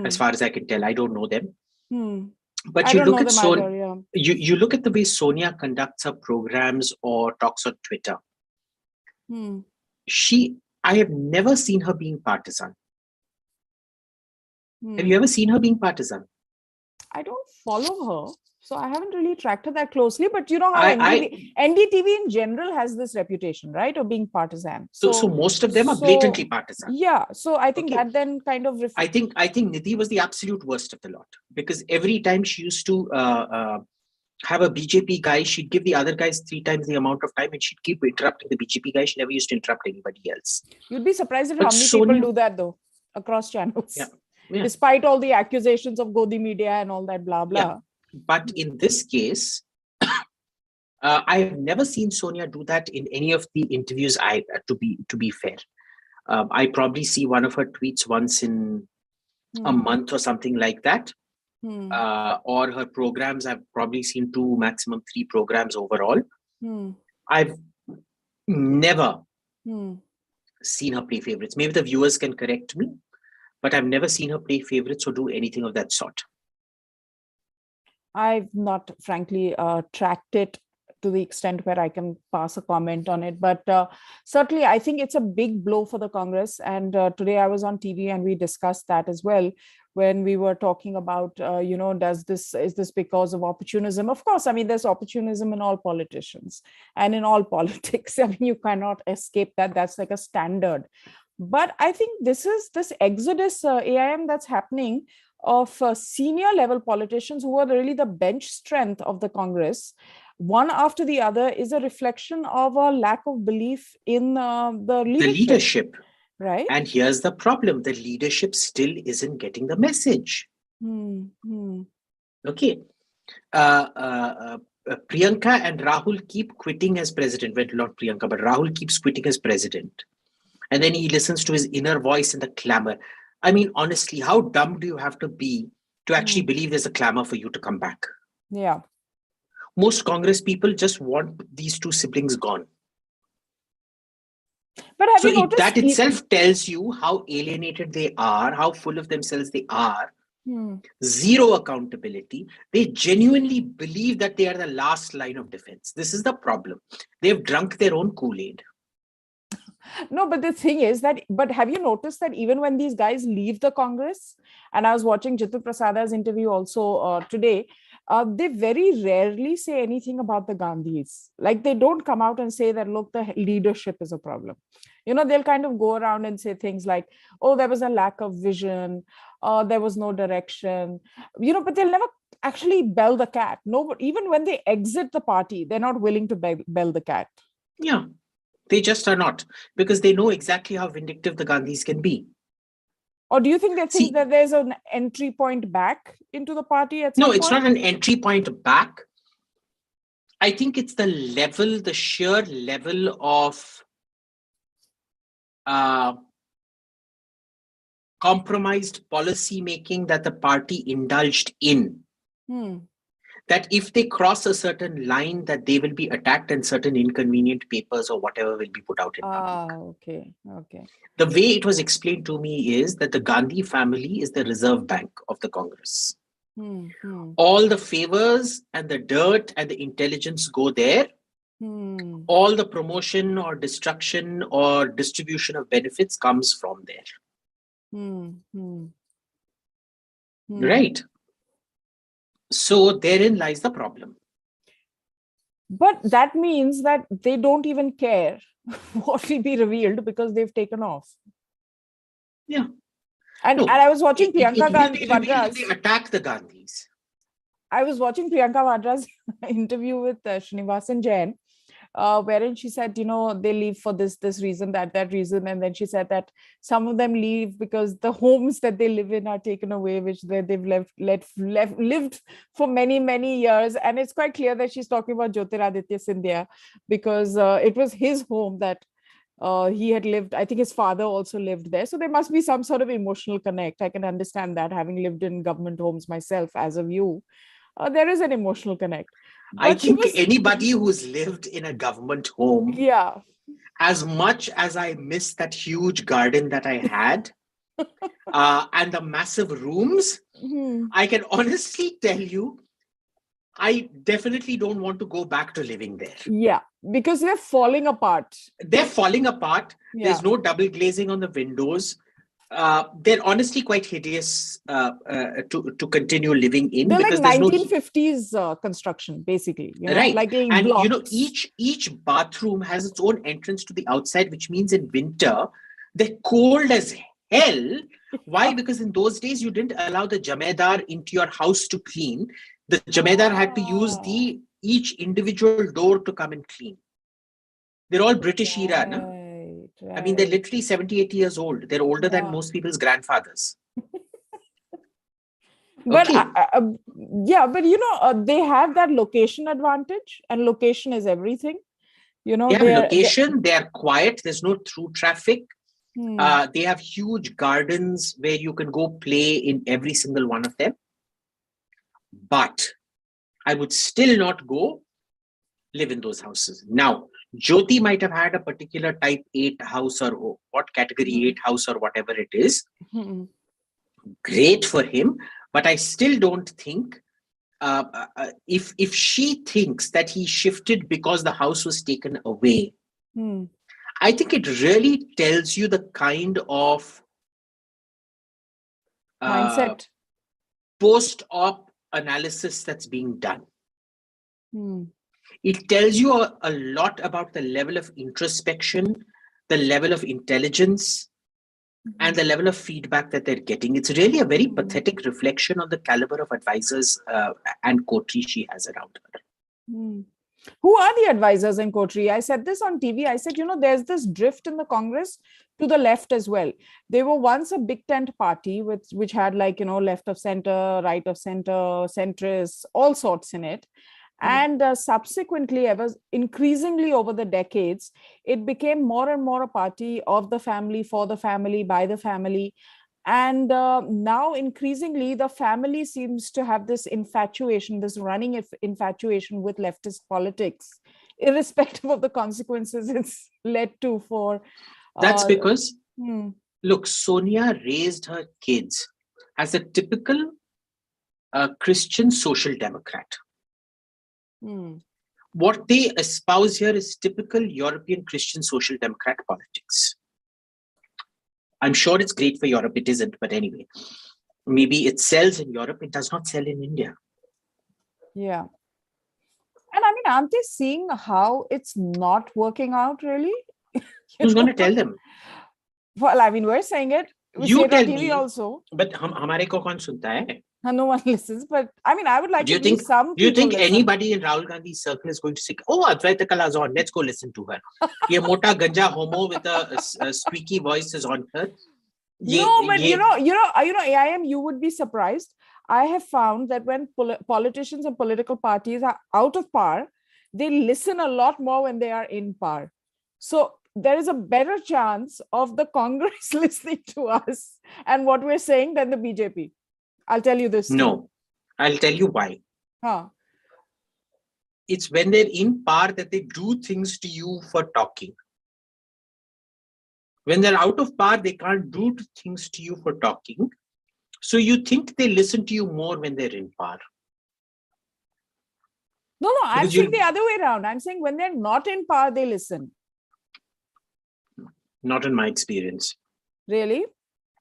S2: As far as I can tell, I don't know them. But you look at you look at the way Sonia conducts her programs or talks on Twitter. I have never seen her being partisan. Have you ever seen her being partisan?
S1: I don't follow her, so I haven't really tracked her that closely. But you know how NDTV in general has this reputation, right, of being partisan.
S2: So most of them are blatantly partisan.
S1: Yeah. So I think that then kind of
S2: I think Nidhi was the absolute worst of the lot, because every time she used to have a BJP guy, she'd give the other guys 3 times the amount of time, and she'd keep interrupting the BJP guy. She never used to interrupt anybody else.
S1: You'd be surprised at how many people do that though across channels.
S2: Yeah.
S1: Despite all the accusations of Godi media and all that blah blah.
S2: Yeah. But in this case, I have never seen Sonia do that in any of the interviews. To be fair, I probably see one of her tweets once in a month or something like that. Or her programs, I've probably seen 2, maximum 3 programs overall. I've never seen her play favorites. Maybe the viewers can correct me, but I've never seen her play favorites or do anything of that sort.
S1: I've not, frankly, tracked it to the extent where I can pass a comment on it. But certainly, I think it's a big blow for the Congress. And today I was on TV and we discussed that as well, when we were talking about, is this because of opportunism? Of course, I mean, there's opportunism in all politicians and in all politics. I mean, you cannot escape that. That's like a standard. But I think this exodus AIM that's happening of senior level politicians who are really the bench strength of the Congress, one after the other, is a reflection of a lack of belief in the leadership. Right.
S2: And here's the problem. The leadership still isn't getting the message. Okay. Priyanka and Rahul keep quitting as president. Well, not Priyanka, but Rahul keeps quitting as president. And then he listens to his inner voice in the clamor. I mean, honestly, how dumb do you have to be to actually believe there's a clamor for you to come back?
S1: Yeah.
S2: Most Congress people just want these 2 siblings gone.
S1: But have you noticed
S2: that itself tells you how alienated they are, how full of themselves they are. Zero accountability. They genuinely believe that they are the last line of defense. This is the problem. They've drunk their own Kool-Aid.
S1: No, but the thing is but have you noticed that even when these guys leave the Congress, and I was watching Jitu Prasada's interview also today, they very rarely say anything about the Gandhis. Like, they don't come out and say that, look, the leadership is a problem. They'll kind of go around and say things like, oh, there was a lack of vision, there was no direction, but they'll never actually bell the cat. No, even when they exit the party, they're not willing to bell the cat.
S2: Yeah. They just are not, because they know exactly how vindictive the Gandhis can be.
S1: Or do you think they think that there's an entry point back into the party at some point?
S2: No, it's not an entry point back. I think it's the sheer level of compromised policy making that the party indulged in that if they cross a certain line, that they will be attacked and certain inconvenient papers or whatever will be put out in public.
S1: Okay.
S2: The way it was explained to me is that the Gandhi family is the reserve bank of the Congress. All the favors and the dirt and the intelligence go there. All the promotion or destruction or distribution of benefits comes from there. Right. So therein lies the problem.
S1: But that means that they don't even care what will be revealed because they've taken off.
S2: Yeah.
S1: And I was watching Priyanka
S2: Vadra's. They attack the Gandhis.
S1: I was watching Priyanka Vadra's interview with Srinivasan Jain, wherein she said, they leave for this reason, that reason. And then she said that some of them leave because the homes that they live in are taken away, which they've lived for many, many years. And it's quite clear that she's talking about Jyotiraditya Scindia, because it was his home that he had lived. I think his father also lived there. So there must be some sort of emotional connect. I can understand that, having lived in government homes myself as a view. There is an emotional connect.
S2: But I think anybody who's lived in a government home, as much as I miss that huge garden that I had and the massive rooms, I can honestly tell you, I definitely don't want to go back to living there.
S1: Yeah, because they're falling apart.
S2: They're falling apart. Yeah. There's no double glazing on the windows. They're honestly quite hideous to continue living in.
S1: They're because like 1950s construction, basically.
S2: Right.
S1: Like
S2: and blocks. Each bathroom has its own entrance to the outside, which means in winter, they're cold as hell. Why? Because in those days, you didn't allow the Jamedar into your house to clean. The Jamedar had to use each individual door to come and clean. They're all British era, no? Right. I mean, they're literally 70, 80 years old. They're older than most people's grandfathers.
S1: But okay. But they have that location advantage, and location is everything.
S2: Location, they're quiet. There's no through traffic. They have huge gardens where you can go play in every single one of them. But I would still not go live in those houses. Now, Jyoti might have had a particular type 8 house or what category 8 house or whatever it is. Great for him. But I still don't think if she thinks that he shifted because the house was taken away, I think it really tells you the kind of
S1: mindset,
S2: post-op analysis that's being done. It tells you a lot about the level of introspection, the level of intelligence, and the level of feedback that they're getting. It's really a very pathetic reflection on the caliber of advisors and coterie she has around her.
S1: Who are the advisors in coterie? I said this on TV. I said, there's this drift in the Congress to the left as well. They were once a big tent party which had left of center, right of center, centrists, all sorts in it. And subsequently, increasingly over the decades, it became more and more a party of the family, for the family, by the family. And now increasingly, the family seems to have this infatuation, this running infatuation with leftist politics, irrespective of the consequences it's led to for...
S2: That's because, look, Sonia raised her kids as a typical Christian social democrat. What they espouse here is typical European Christian social democrat politics. I'm sure it's great for Europe. It isn't, but anyway, maybe it sells in Europe. It does not sell in India.
S1: Yeah. And I mean, aren't they seeing how it's not working out really?
S2: Who's going to tell them?
S1: Well, I mean, we're saying it. We
S2: you
S1: say it
S2: tell
S1: on TV
S2: me,
S1: also.
S2: But hamare ko kaun sunta hai?
S1: No one listens, but I mean, I would like to think some.
S2: Do you think anybody in Rahul Gandhi's circle is going to say, "Oh, Advaita Kala is on. Let's go listen to her"? Ye mota ganja homo with a squeaky voice is on her.
S1: AIM, you would be surprised. I have found that when politicians and political parties are out of power, they listen a lot more when they are in power. So there is a better chance of the Congress listening to us and what we're saying than the BJP. I'll tell you this.
S2: No, I'll tell you why. it's when they're in power that they do things to you for talking. When they're out of power, they can't do things to you for talking. So you think they listen to you more when they're in power.
S1: No, I'm saying the other way around. I'm saying when they're not in power, they listen.
S2: Not in my experience.
S1: Really?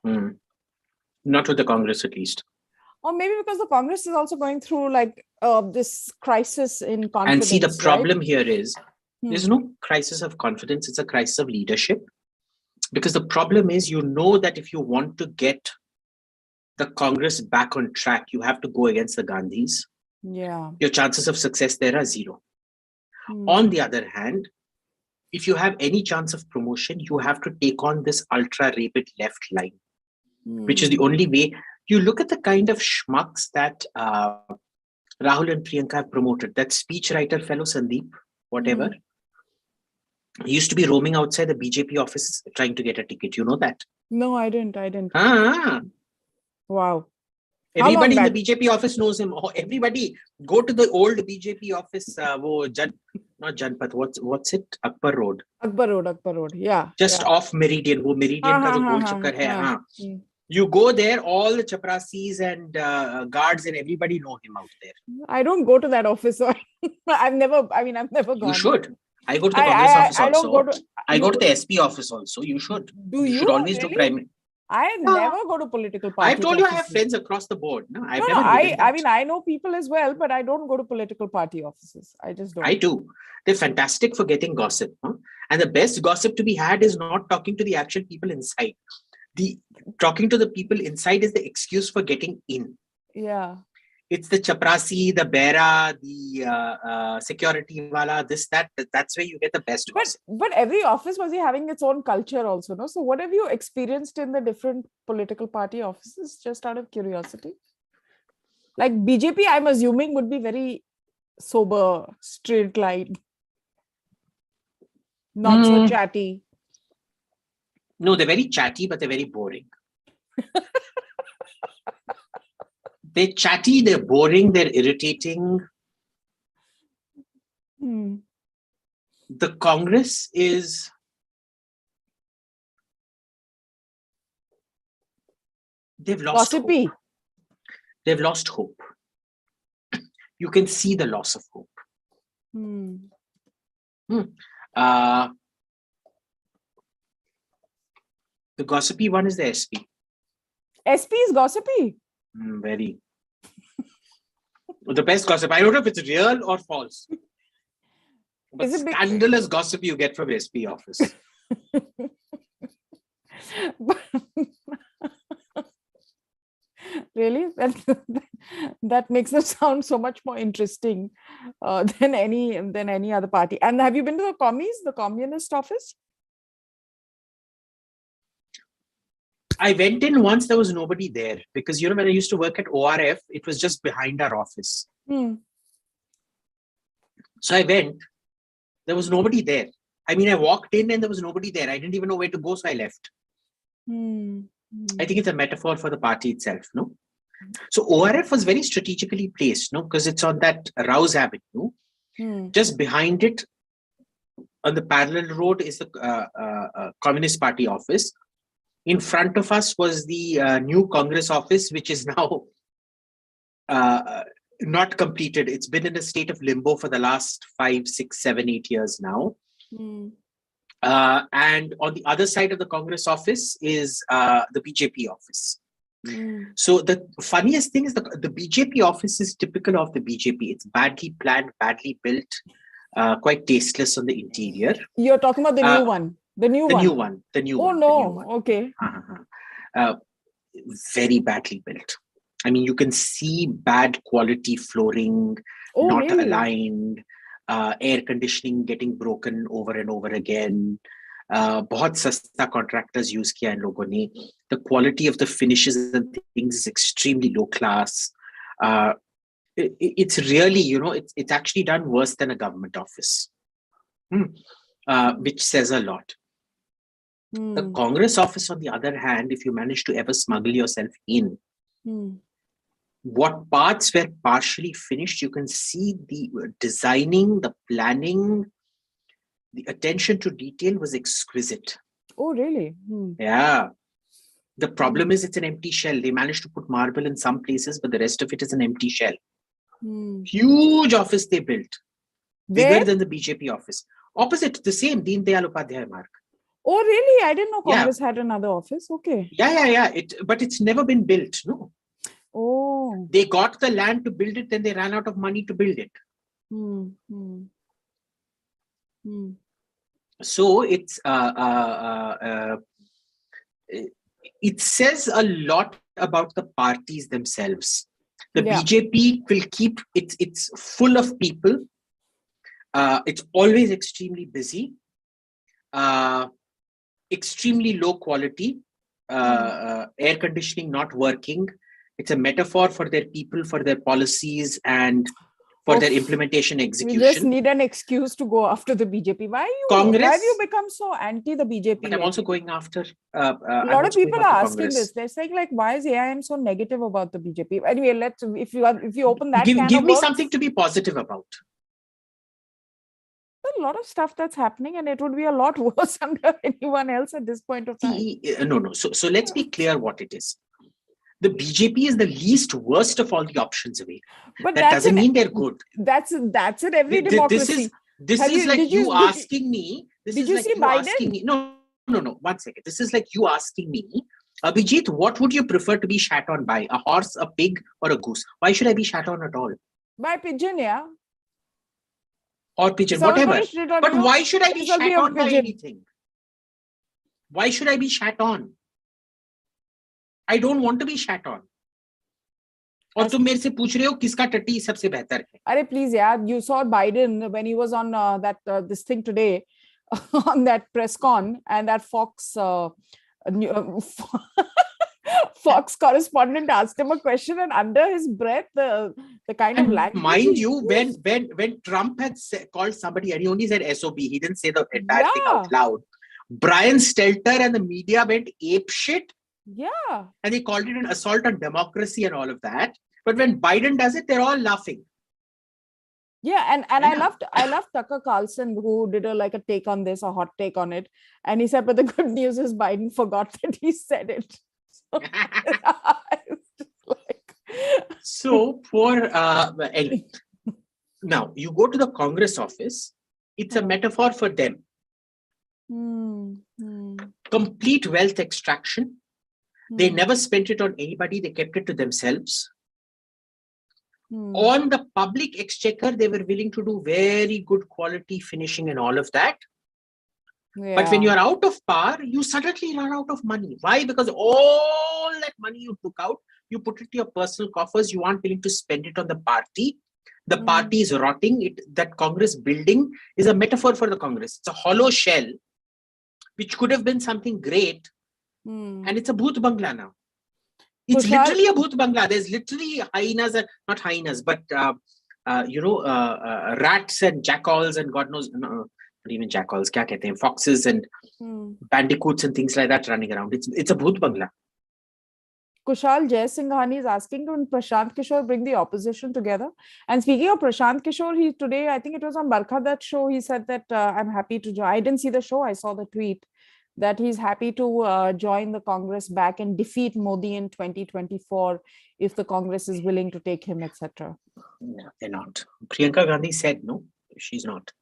S2: Not with the Congress, at least.
S1: Or maybe because the Congress is also going through like this crisis in confidence.
S2: And see, the problem here is there's no crisis of confidence. It's a crisis of leadership. Because the problem is, you know that if you want to get the Congress back on track, you have to go against the Gandhis.
S1: Yeah.
S2: Your chances of success there are zero. On the other hand, if you have any chance of promotion, you have to take on this ultra-rapid left line, which is the only way. You look at the kind of schmucks that Rahul and Priyanka have promoted. That speechwriter fellow, Sandeep, whatever, he used to be roaming outside the BJP office trying to get a ticket. You know that?
S1: No, I didn't. Wow.
S2: Everybody in the BJP office knows him. Oh, everybody go to the old BJP office. Not Janpat. What's it? Akbar Road.
S1: Akbar Road. Yeah.
S2: Just off Meridian. Wo Meridian ka jo goal chakkar hai. You go there, all the chaprasis and guards and everybody know him out there.
S1: I don't go to that office. So I've never gone.
S2: You should. I go to the Congress office also. I go to the SP office also. You should. You should always do primary.
S1: I never go to political party.
S2: I've told you I have friends across the board. No,
S1: I know people as well, but I don't go to political party offices. I just don't.
S2: I do. They're fantastic for getting gossip. Huh? And the best gossip to be had is not talking to the actual people inside. Talking to the people inside is the excuse for getting in.
S1: Yeah.
S2: It's the chaprasi, the bera, the security wala, that's where you get the best gossip.
S1: But every office was having its own culture also, no? So what have you experienced in the different political party offices, just out of curiosity? Like BJP, I'm assuming would be very sober, straight line, not so chatty.
S2: No, they're very chatty, but they're very boring. They're chatty, they're boring, they're irritating. The Congress is... They've lost
S1: gossipy.
S2: Hope. They've lost hope. You can see the loss of hope. The gossipy one is the SP.
S1: SP is gossipy?
S2: Very. The best gossip. I don't know if it's real or false. But scandalous gossip you get from SP office.
S1: Really? That makes it sound so much more interesting than any other party. And have you been to the commies, the communist office?
S2: I went in once, there was nobody there. Because, when I used to work at ORF, it was just behind our office. So I went, there was nobody there. I mean, I walked in and there was nobody there. I didn't even know where to go, so I left. I think it's a metaphor for the party itself, no? So ORF was very strategically placed, no? Because it's on that Rouse Avenue. Just behind it, on the parallel road, is the Communist Party office. In front of us was the new Congress office, which is now not completed. It's been in a state of limbo for the last 5, 6, 7, 8 years now. And on the other side of the Congress office is the BJP office. So the funniest thing is the BJP office is typical of the BJP. It's badly planned, badly built, quite tasteless on the interior.
S1: You're talking about the new one. The new
S2: one.
S1: Oh, no. Okay.
S2: Very badly built. I mean, you can see bad quality flooring, not aligned, air conditioning getting broken over and over again. बहुत सस्ता contractors use किया इन लोगों ने. The quality of the finishes and things is extremely low class. It's really, it's actually done worse than a government office, which says a lot. The Congress office, on the other hand, if you manage to ever smuggle yourself in, what parts were partially finished, you can see the designing, the planning, the attention to detail was exquisite.
S1: Oh, really?
S2: Yeah. The problem is it's an empty shell. They managed to put marble in some places, but the rest of it is an empty shell. Huge office they built. Bigger than the BJP office. Opposite, the same, Deen Dayal Upadhyay Marg.
S1: Oh, really? I didn't know Congress had another office. Okay.
S2: Yeah. But it's never been built, no.
S1: Oh.
S2: They got the land to build it, then they ran out of money to build it. So it's it says a lot about the parties themselves. The BJP will keep it's full of people. It's always extremely busy, extremely low quality, air conditioning not working. It's a metaphor for their people, for their policies, and for their implementation execution.
S1: We just need an excuse to go after the BJP. Why have you become so anti the BJP?
S2: But I'm also going after.
S1: A lot of people are asking this. They're saying, like, why is AIM so negative about the BJP? Anyway, if you open that,
S2: give me something to be positive about.
S1: A lot of stuff that's happening, and it would be a lot worse under anyone else at this point of time.
S2: No. So let's be clear what it is. The BJP is the least worst of all the options away. But that doesn't mean they're good.
S1: That's in every democracy.
S2: This is like you asking me. Did you see Biden? No. 1 second. This is like you asking me, Abhijit, what would you prefer to be shat on by? A horse, a pig, or a goose? Why should I be shat on at all?
S1: By pigeon, yeah.
S2: Or pigeon, whatever. But why should I be shat on by anything? Why should I be shat on? I don't want to be shat on. और तुम मेरे से पूछ रहे हो किसका टट्टी सबसे बेहतर है?
S1: अरे please, yeah, you saw Biden when he was on this thing today on that press con, and that Fox Fox correspondent asked him a question, and under his breath, the kind of language.
S2: Mind you, when Trump had called somebody, and he only said SOB, he didn't say the entire thing out loud. Brian Stelter and the media went ape shit.
S1: Yeah.
S2: And they called it an assault on democracy and all of that. But when Biden does it, they're all laughing.
S1: Yeah, and I loved Tucker Carlson, who did a take on this, a hot take on it. And he said, but the good news is Biden forgot that he said it.
S2: So anyway. Now, you go to the Congress office, it's a metaphor for them. Complete wealth extraction. They never spent it on anybody. They kept it to themselves. On the public exchequer, they were willing to do very good quality finishing and all of that. Yeah. But when you're out of power, you suddenly run out of money. Why? Because all that money you took out, you put it to your personal coffers. You aren't willing to spend it on the party. The party is rotting. That Congress building is a metaphor for the Congress. It's a hollow shell, which could have been something great. And it's a bhoot bangla now. It's literally a bhoot bangla. There's literally hyenas, not hyenas, but rats and jackals and God knows, not even jackals, foxes and bandicoots and things like that running around. It's a bhoot bangla.
S1: Kushal Jaisinghani is asking, can Prashant Kishor bring the opposition together? And speaking of Prashant Kishor, today, I think it was on Barkha, that show, he said that I'm happy to join. I didn't see the show. I saw the tweet that he's happy to join the Congress back and defeat Modi in 2024 if the Congress is willing to take him, etc.
S2: No, they're not. Priyanka Gandhi said no, she's not.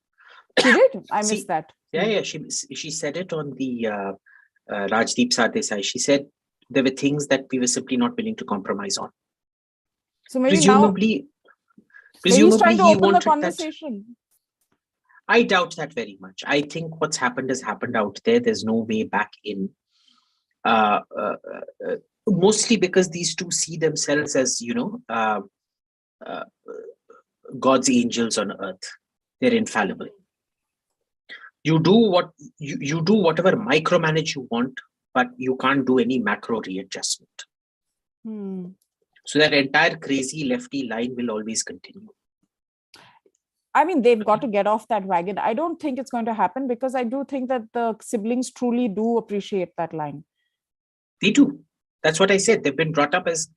S1: She did? I missed that.
S2: Yeah, she said it on the Rajdeep Sardesai. She said there were things that we were simply not willing to compromise on.
S1: So maybe
S2: presumably
S1: he's trying to open the conversation.
S2: I doubt that very much. I think what's happened has happened out there. There's no way back in. Mostly because these two see themselves as, God's angels on earth. They're infallible. You do whatever micromanage you want, but you can't do any macro readjustment. So that entire crazy lefty line will always continue.
S1: I mean, they've got to get off that wagon. I don't think it's going to happen because I do think that the siblings truly do appreciate that line.
S2: They do. That's what I said. They've been brought up as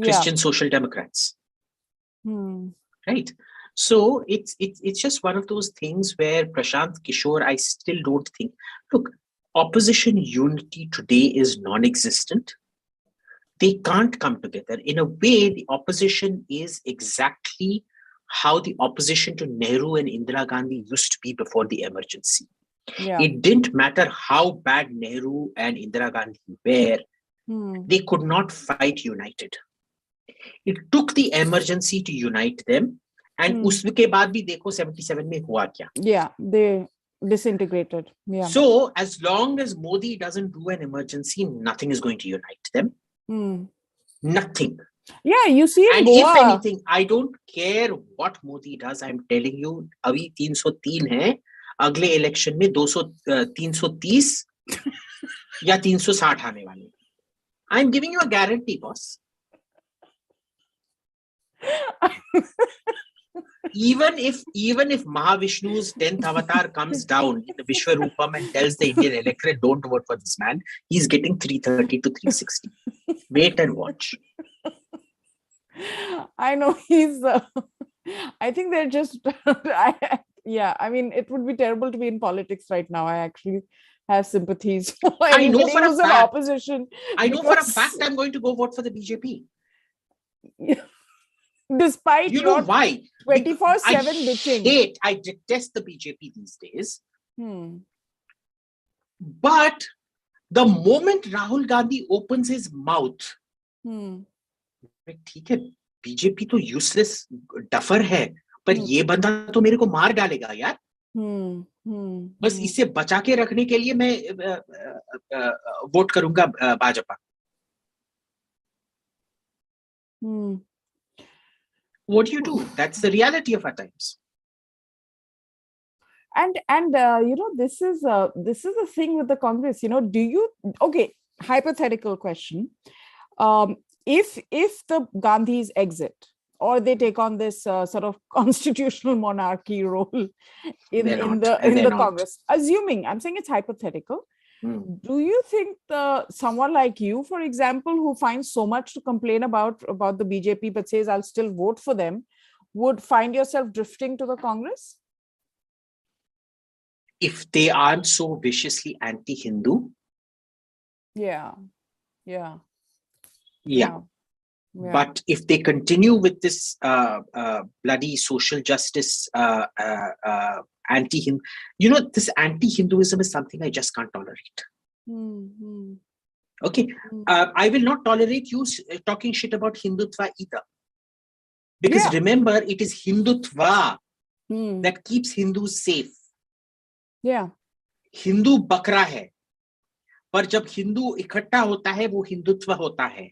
S2: Christian Social Democrats. Right? So it's just one of those things where Prashant Kishor, I still don't think, look, opposition unity today is non-existent. They can't come together. In a way, the opposition is exactly how the opposition to Nehru and Indira Gandhi used to be before the emergency. It didn't matter how bad Nehru and Indira Gandhi were, they could not fight united. It took the emergency to unite them, and उसके बाद भी देखो 77 में हुआ क्या?
S1: Yeah, they disintegrated. Yeah.
S2: So as long as Modi doesn't do an emergency, nothing is going to unite them. Nothing.
S1: Yeah, you see,
S2: and Goa, if anything, I don't care what Modi does. I'm telling you, अभी 303 है, अगले election में 330 या 360 आने वाले. I'm giving you a guarantee, boss. Even if Mahavishnu's 10th avatar comes down in the Vishwarupam and tells the Indian electorate, don't vote for this man, he's getting 330 to 360. Wait and watch.
S1: I know he's. I think they're just. I mean, it would be terrible to be in politics right now. I actually have sympathies for
S2: I know for a fact.
S1: Opposition.
S2: I know for a fact I'm going to go vote for the BJP.
S1: Despite
S2: you know why
S1: 24/7 bitching.
S2: I detest the BJP these days. But the moment Rahul Gandhi opens his mouth, ठीक है, BJP तो useless duffer है, पर ये बंदा तो मेरे को मार डालेगा यार. बस इसे बचा के रखने के लिए मैं वोट करूंगा Bhajpa. What do you do? That's the reality of our times.
S1: And this is the thing with the Congress. Do you, okay, hypothetical question, if the Gandhis exit or they take on this sort of constitutional monarchy role in the Congress, assuming, I'm saying it's hypothetical, do you think someone like you, for example, who finds so much to complain about the BJP but says I'll still vote for them, would find yourself drifting to the Congress?
S2: If they aren't so viciously anti-Hindu?
S1: Yeah.
S2: But if they continue with this bloody social justice anti-Hindu, this anti-Hinduism is something I just can't tolerate. Okay, I will not tolerate you talking shit about Hindutva either. Because remember, it is Hindutva that keeps Hindus safe.
S1: Yeah.
S2: Hindu बकरा है, पर जब हिंदू इकट्ठा होता है वो हिंदुत्व होता है.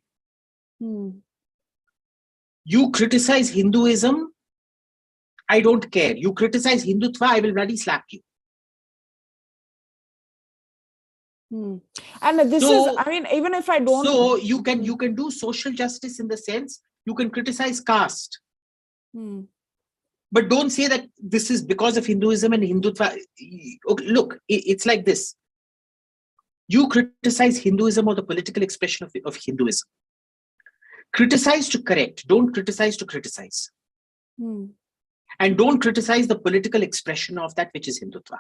S2: You criticize Hinduism, I don't care. You criticize Hindutva, I will bloody slap you.
S1: And this is, I mean, even if I don't.
S2: So you can do social justice in the sense you can criticize caste. But don't say that this is because of Hinduism and Hindutva. Look, it's like this. You criticize Hinduism or the political expression of Hinduism. Criticize to correct. Don't criticize to criticize. And don't criticize the political expression of that which is Hindutva.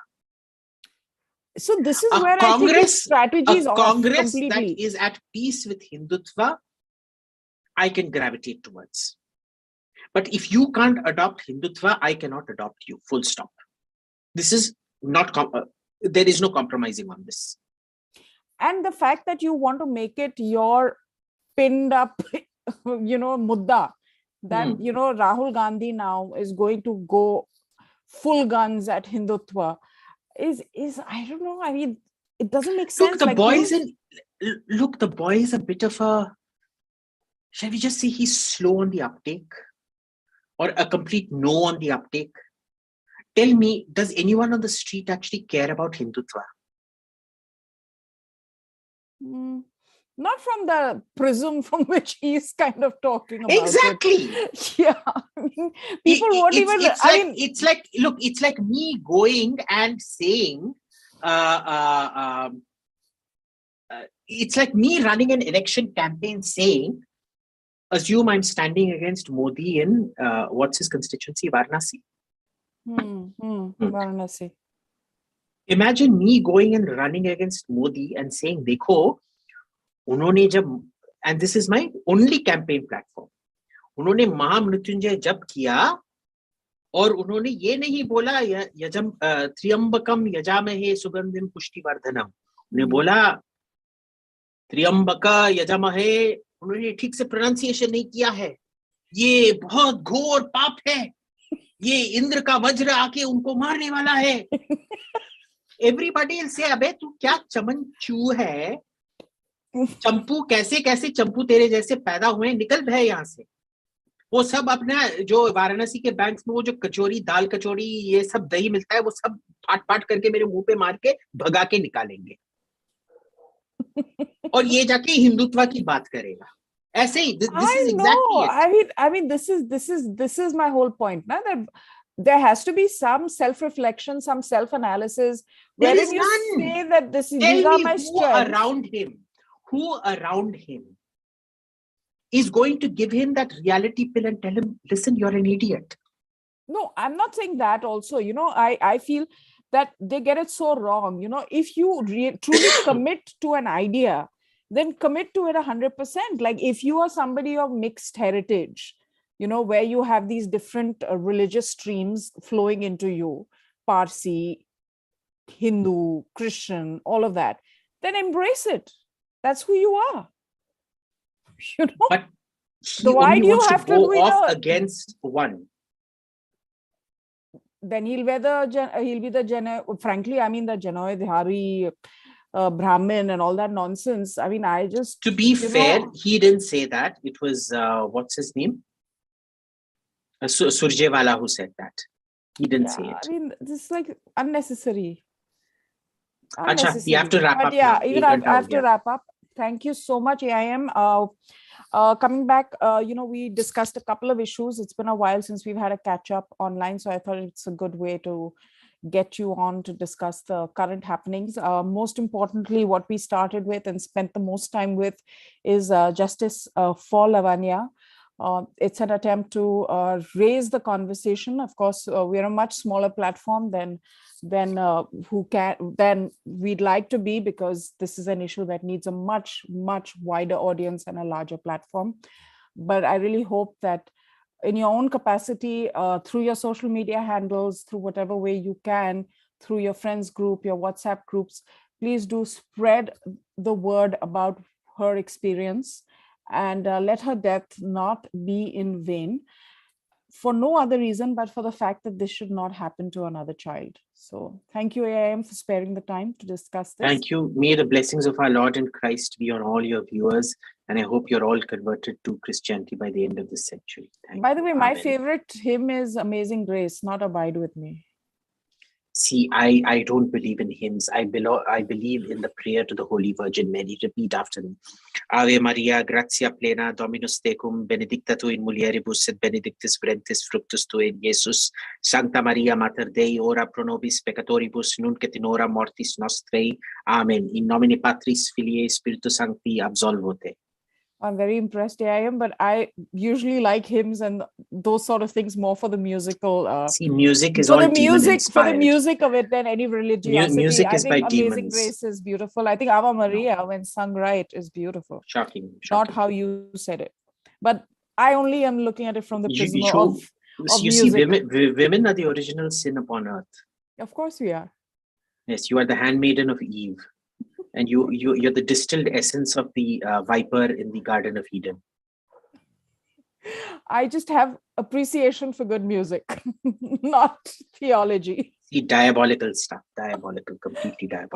S1: So this is where I think strategies
S2: are Congress completely. That is at peace with Hindutva, I can gravitate towards. But if you can't adopt Hindutva, I cannot adopt you. Full stop. This is not, there is no compromising on this.
S1: And the fact that you want to make it your pinned up, mudda, that, Rahul Gandhi now is going to go full guns at Hindutva is I don't know. I mean, it doesn't make sense.
S2: Look, the boy is a bit of a, shall we just say he's slow on the uptake? Or a complete no on the uptake. Tell me, does anyone on the street actually care about Hindutva?
S1: Not from the prism from which he's kind of talking about.
S2: Exactly.
S1: It. Yeah. I mean, people won't even.
S2: It's like me going and saying, it's like me running an election campaign saying, assume I'm standing against Modi in what's his constituency, Varanasi.
S1: Varanasi.
S2: Imagine me going and running against Modi and saying, "Dekho, unhone jab," and this is my only campaign platform. उन्होंने महामृत्युंजय जप किया और उन्होंने ये नहीं बोला यजम त्र्यंबकम यजामहे सुगंधिम पुष्टिवर्धनम, उन्होंने बोला त्र्यंबक यजामहे, उन्होंने ठीक से प्रोनाउंसिएशन नहीं किया है, ये बहुत घोर पाप है, ये इंद्र का वज्र आके उनको मारने वाला है। एवरीबॉडी विल से अबे तू क्या चमनचू है, चंपू कैसे कैसे चंपू तेरे जैसे पैदा हुए, निकल भय यहाँ से। वो सब अपना जो वाराणसी के बैंक्स में वो जो कचौरी, दाल कचौरी, ये सब दही मिलता है, वो सब फाट फाट करके मेरे मुंह पे मार के भगा के निकालेंगे और ये जाके हिंदुत्व की बात करेगा ऐसे ही। This is exactly it.
S1: I mean this is my whole point, na, that there has to be some self-reflection, some self-analysis.
S2: There is
S1: you
S2: none.
S1: say that these are my strengths.
S2: Who around him is going to give him that reality pill and tell him, listen, you're an idiot?
S1: No, I'm not saying that also. I feel that they get it so wrong. If you truly commit to an idea, then commit to it 100%. Like if you are somebody of mixed heritage, where you have these different religious streams flowing into you, Parsi, Hindu, Christian, all of that, then embrace it. That's who you are.
S2: But
S1: so why do you have to
S2: go off against one?
S1: Then he'll be the frankly, I mean, the Janoy Dhari Brahmin and all that nonsense. I mean,
S2: to be fair, he didn't say that. It was what's his name, Surjewala, who said that. He didn't say it.
S1: I mean, this is like unnecessary.
S2: Acha, you have to wrap up.
S1: Yeah, even I have to wrap up. Thank you so much, AIM. Coming back, we discussed a couple of issues. It's been a while since we've had a catch up online, so I thought it's a good way to get you on to discuss the current happenings. Most importantly, what we started with and spent the most time with is justice for Lavanya. It's an attempt to raise the conversation. Of course, we're a much smaller platform than we'd like to be, because this is an issue that needs a much wider audience and a larger platform. But I really hope that in your own capacity, through your social media handles, through whatever way you can, through your friends group, your WhatsApp groups, please do spread the word about her experience, and let her death not be in vain, for no other reason but for the fact that this should not happen to another child. So thank you, AIM, for sparing the time to discuss this.
S2: Thank you. May the blessings of our Lord and Christ be on all your viewers, and I hope you're all converted to Christianity by the end of this century.
S1: By the way, my favorite hymn is Amazing Grace, not Abide With Me.
S2: See, I don't believe in hymns. I believe in the prayer to the Holy Virgin Mary. Repeat after me. Ave Maria, gratia plena, Dominus tecum, benedicta tu in mulieribus, et benedictus fructus fructus tui, Jesus. Sancta Maria, Mater Dei, ora pro nobis peccatoribus, nunc et in hora mortis nostrae. Amen. In nomine Patris, Filii, Spiritus Sancti, absolvo te.
S1: I'm very impressed, AIM, but I usually like hymns and those sort of things more for the musical.
S2: See, music is all demon-inspired.
S1: For the music of it than any religiosity.
S2: Music is by
S1: Amazing
S2: demons.
S1: Grace is beautiful. I think Ave Maria, when sung right, is beautiful.
S2: Shocking.
S1: Not how you said it. But I only am looking at it from the prism of
S2: you
S1: music.
S2: See, women are the original sin upon earth.
S1: Of course we are.
S2: Yes, you are the handmaiden of Eve. And you're the distilled essence of the viper in the Garden of Eden.
S1: I just have appreciation for good music, not theology.
S2: See, diabolical stuff. Diabolical, completely diabolical.